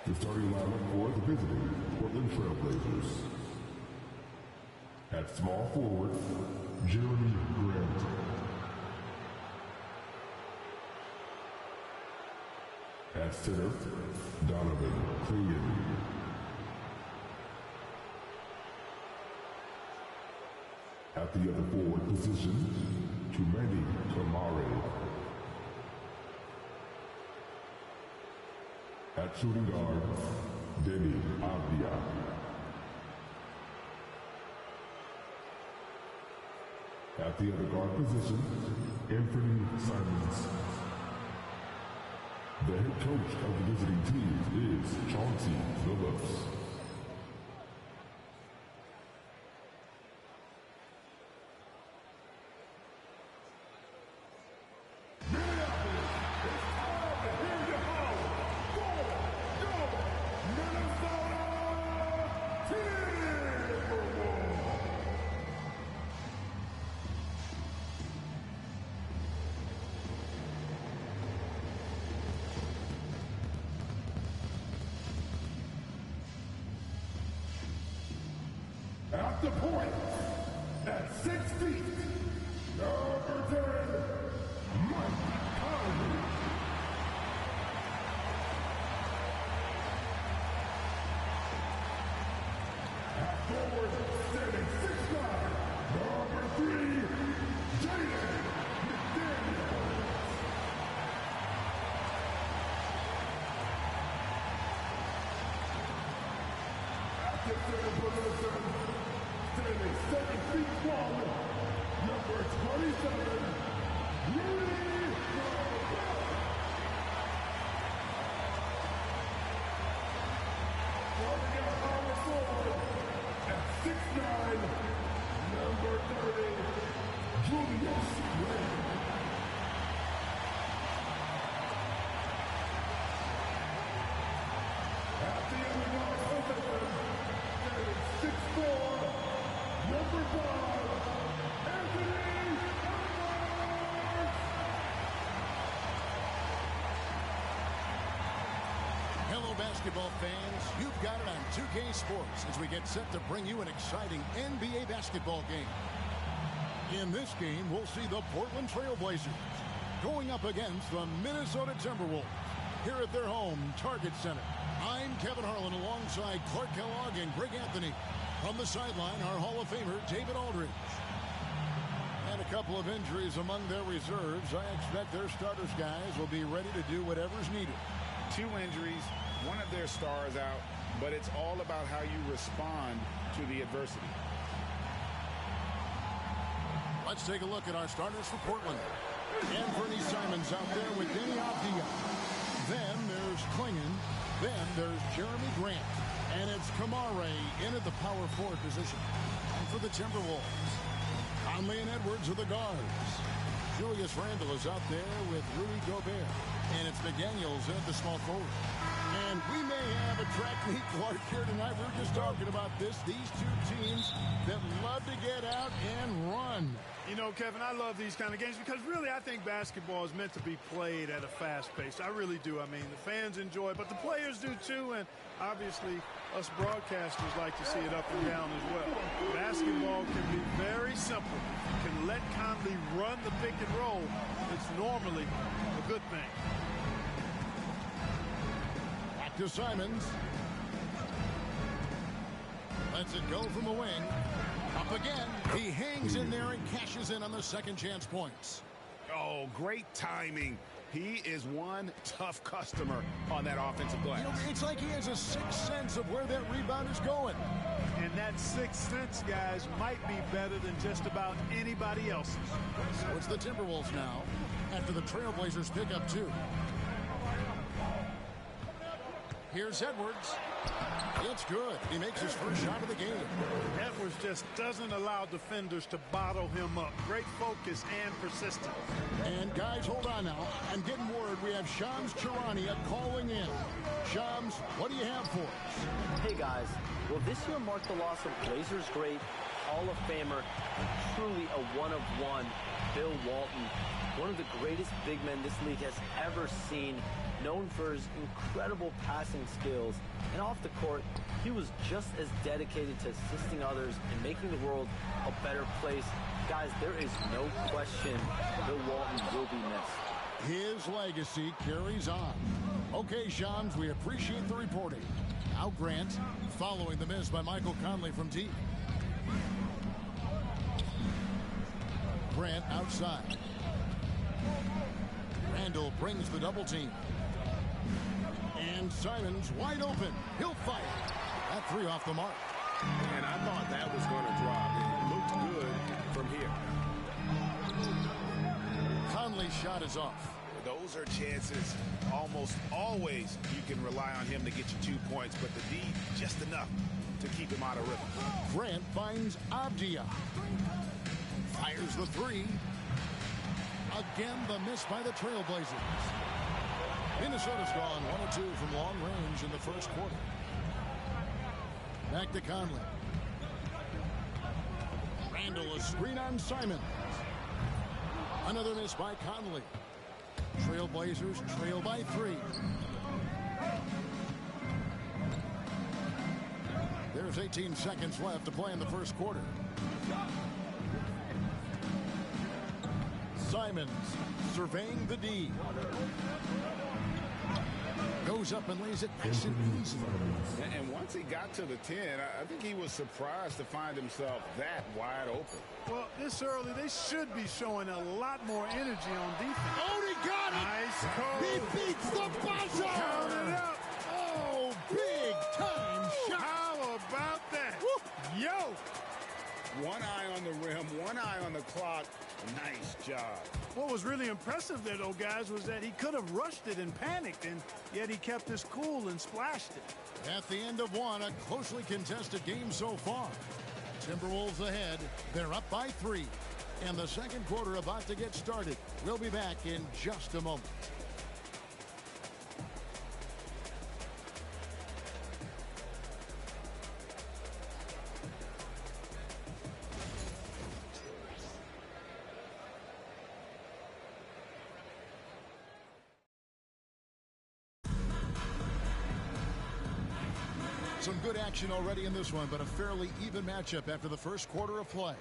O: The starting lineup for the visiting Portland Trailblazers. At small forward, Jeremy Grant. At center, Donovan Clingan. At the other forward position, Tumeni Kamare. At shooting guard, Deni Avdia. At the other guard position, Anthony Simons. The head coach of the visiting team is Chauncey Phillips. At the point, at 6 feet, number 10, Mike Conley. At forward, standing 6'9", number 3, Jaden McDaniels. At the center position, standing 7 feet 1, number 27, Rudy Gobert. Starting at power forward, at 6'9", number 30, Julius Randle. At the other guard position, standing 6'4", number 5, Anthony Edwards.
P: Hello, basketball fans. You've got it on 2K Sports as we get set to bring you an exciting NBA basketball game. In this game, we'll see the Portland Trail Blazers going up against the Minnesota Timberwolves here at their home, Target Center. I'm Kevin Harlan alongside Clark Kellogg and Greg Anthony. From the sideline, our Hall of Famer, David Aldridge. And a couple of injuries among their reserves. I expect their starters guys will be ready to do whatever's needed.
Q: 2 injuries, one of their stars out, but it's all about how you respond to the adversity.
P: Let's take a look at our starters for Portland. Anthony Simons out there with Deni Avdia. Then there's Clingan. Then there's Jeremy Grant. And it's Kamare in at the power forward position. And for the Timberwolves, Conley and Edwards are the guards. Julius Randle is out there with Rudy Gobert. And it's McDaniels at the small forward. And we may have a track meet, Clark, here tonight. We were just talking about this. These two teams that love to get out and run.
N: You know, Kevin, I love these kind of games because really I think basketball is meant to be played at a fast pace. I really do. I mean, the fans enjoy it, but the players do too, and obviously us broadcasters like to see it up and down as well. Basketball can be very simple. You can let Conley run the pick and roll. It's normally a good thing.
P: Back to Simons. Lets it go from the wing. Up again. He hangs in there and cashes in on the second chance points.
Q: Oh, great timing. He is one tough customer on that offensive glass.
P: You know, it's like he has a sixth sense of where that rebound is going.
N: And that sixth sense, guys, might be better than just about anybody else's.
P: So it's the Timberwolves now after the Trailblazers pick up 2. Here's Edwards. It's good. He makes his first shot of the game.
N: Edwards just doesn't allow defenders to bottle him up. Great focus and persistence.
P: And guys, hold on now. I'm getting word we have Shams Charania calling in. Shams, what do you have for us?
L: Hey guys, well this year marked the loss of Blazers great, Hall of Famer, truly a one-of-one, Bill Walton. One of the greatest big men this league has ever seen. known for his incredible passing skills, and off the court, he was just as dedicated to assisting others and making the world a better place. Guys, there is no question Bill Walton will be missed.
P: His legacy carries on. Okay, Shams, we appreciate the reporting. Now Grant, following the miss by Michael Conley from deep. Grant outside. Randall brings the double team. And Simons wide open. He'll fire. That three off the mark.
Q: And I thought that was going to drop. It looked good from here.
P: Conley's shot is off.
Q: Those are chances almost always you can rely on him to get you 2 points, but the D just enough to keep him out of rhythm.
P: Grant finds Abdia. Fires the three. Again, the miss by the Trailblazers. Minnesota's gone 1 of 2 from long range in the first quarter. Back to Conley. Randall, a screen on Simons. Another miss by Conley. Trailblazers trail by 3. There's 18 seconds left to play in the first quarter. Simons surveying the D. Goes up and lays it nice and easy.
Q: And once he got to the 10, I think he was surprised to find himself that wide open.
N: Well, this early, they should be showing a lot more energy on defense.
P: Oh, he got it!
N: Nice call.
P: He beats the buzzer!
N: Count it up.
P: Oh, big time shot!
N: How about that? Woo. Yo!
Q: One eye on the rim, one eye on the clock. Nice job.
N: What was really impressive there, though, guys, was that he could have rushed it and panicked, and yet he kept his cool and splashed it.
P: At the end of one, a closely contested game so far. Timberwolves ahead. They're up by 3. And the second quarter about to get started. We'll be back in just a moment. Some good action already in this one, but a fairly even matchup after the first quarter of play.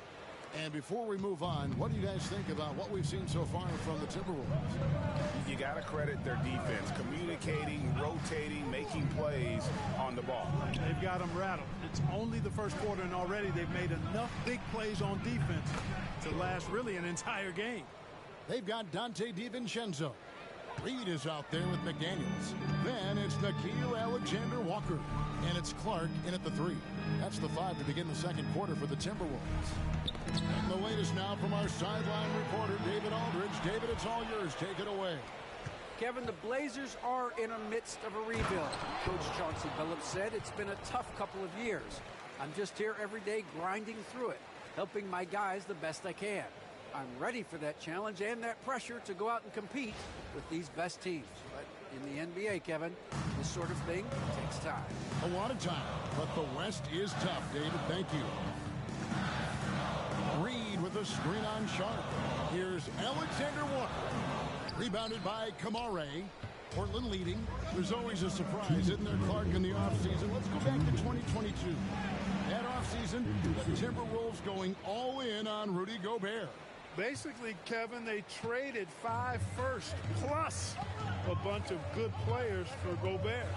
P: And before we move on, what do you guys think about what we've seen so far from the Timberwolves?
Q: You got to credit their defense, communicating, rotating, making plays on the ball.
N: They've got them rattled. It's only the first quarter, and already they've made enough big plays on defense to last really an entire game.
P: They've got Dante DiVincenzo. Reed is out there with McDaniels. Then it's Nickeil Alexander-Walker. And it's Clark in at the 3. That's the 5 to begin the second quarter for the Timberwolves. And the latest now from our sideline reporter, David Aldridge. David, it's all yours. Take it away.
R: Kevin, the Blazers are in the midst of a rebuild. Coach Chauncey Billups said it's been a tough couple of years. I'm just here every day grinding through it, helping my guys the best I can. I'm ready for that challenge and that pressure to go out and compete with these best teams. But in the NBA, Kevin, this sort of thing takes time.
P: A lot of time, but the West is tough, David. Thank you. Reed with a screen on Sharp. Here's Alexander Walker. Rebounded by Kamare. Portland leading. There's always a surprise, isn't there, Clark, in the offseason? Let's go back to 2022. That offseason, the Timberwolves going all in on Rudy Gobert.
N: Basically, Kevin, they traded 5 firsts plus a bunch of good players for Gobert.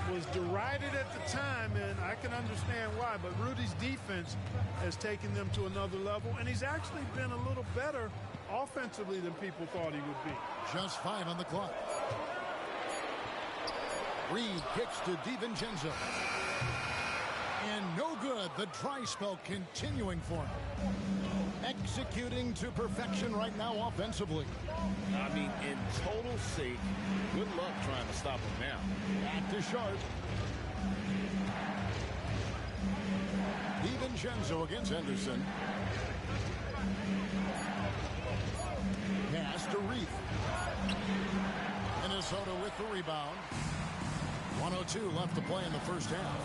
N: It was derided at the time, and I can understand why, but Rudy's defense has taken them to another level, and he's actually been a little better offensively than people thought he would be.
P: Just 5 on the clock. Reed kicks to DiVincenzo. And no good. The dry spell continuing for him. Executing to perfection right now offensively.
Q: I mean, in total sync. Good luck trying to stop him now.
P: Back to Sharp. DiVincenzo against Henderson. Pass to Reed. Minnesota with the rebound. 1:02 left to play in the first half.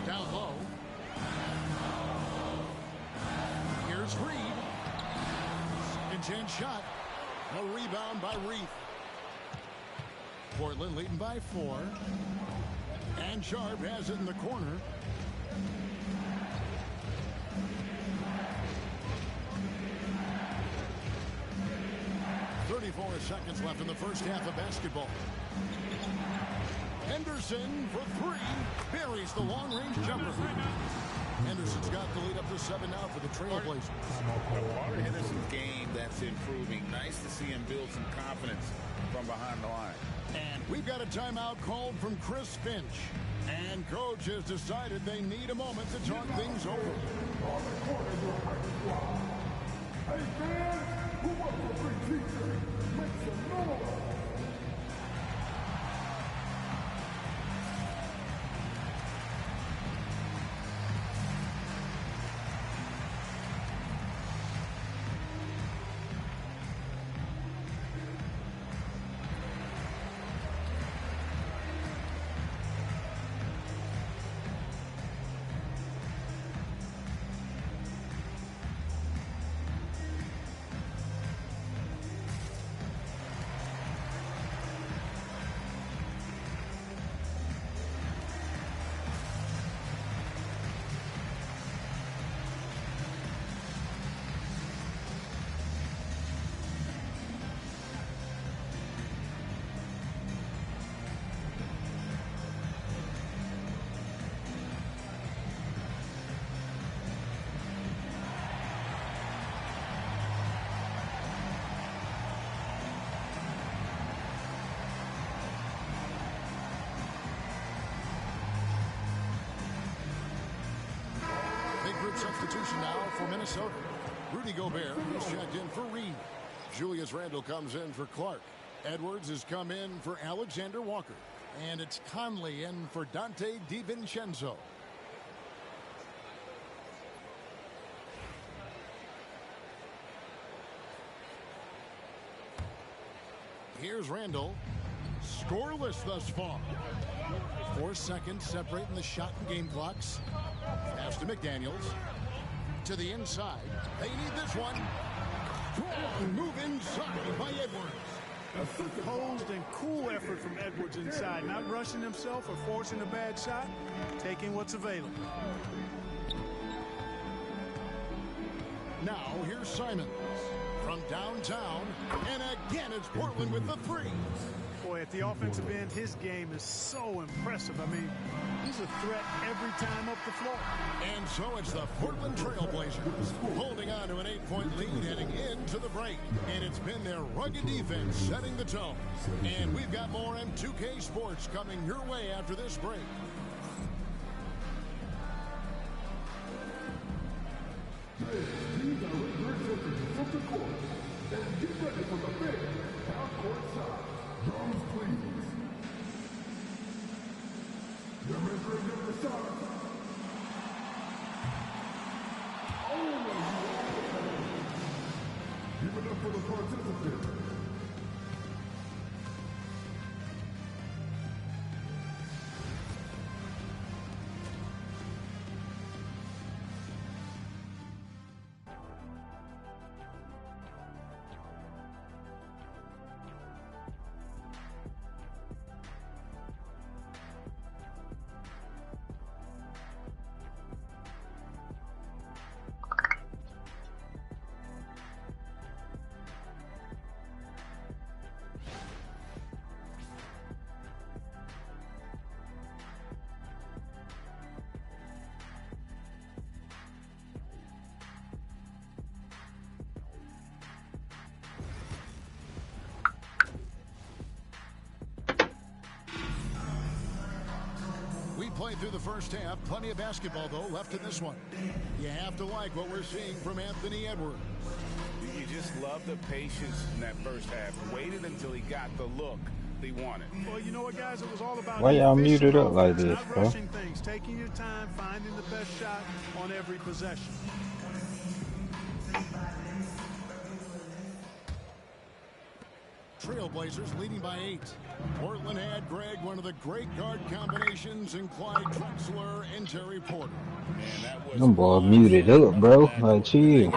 P: Down low. Here's Reed. Second chance shot. A rebound by Reed. Portland leading by 4. And Sharp has it in the corner. Seconds left in the first half of basketball. Henderson for 3. Buries the long-range jumper. Henderson's got the lead up to 7 now for the Trailblazers.
Q: Part of Henderson's game that's improving. Nice to see him build some confidence from behind the line.
P: And we've got a timeout called from Chris Finch. And coach has decided they need a moment to talk things over.
O: Hey fans, who wants a free t-shirt? Make some noise.
P: Substitution now for Minnesota. Rudy Gobert is checked in for Reed. Julius Randle comes in for Clark. Edwards has come in for Alexander Walker. And it's Conley in for Dante DiVincenzo. Here's Randle. Scoreless thus far. 4 seconds separating the shot and game clocks. Pass to McDaniels. To the inside. They need this one. Strong move inside by Edwards.
N: A composed and cool effort from Edwards inside. Not rushing himself or forcing a bad shot. Taking what's available.
P: Now here's Simons. From downtown. And again it's Portland with the 3.
N: Boy, at the offensive end, his game is so impressive. I mean, he's a threat every time up the floor.
P: And so it's the Portland Trailblazers holding on to an 8-point lead heading into the break. And it's been their rugged defense setting the tone. And we've got more M2K Sports coming your way after this break.
O: These are rehearsals in the center court. And get ready for the big half-court shot. Drums, please. Remembering the shot. Give it up for the participants.
P: Play through the first half. Plenty of basketball, though, left in this one. You have to like what we're seeing from Anthony Edwards.
Q: You just love the patience in that first half. Waited until he got the look he wanted.
N: Well, you know what, guys? It was all about
C: why y'all muted up like this,
N: not
C: bro?
N: rushing things, taking your time, finding the best shot on every possession.
P: Trailblazers leading by 8. Portland had Greg one of the great guard combinations in Clyde Drexler and Terry Porter.
C: Them boys muted up, bro. Like, chill.
Q: Really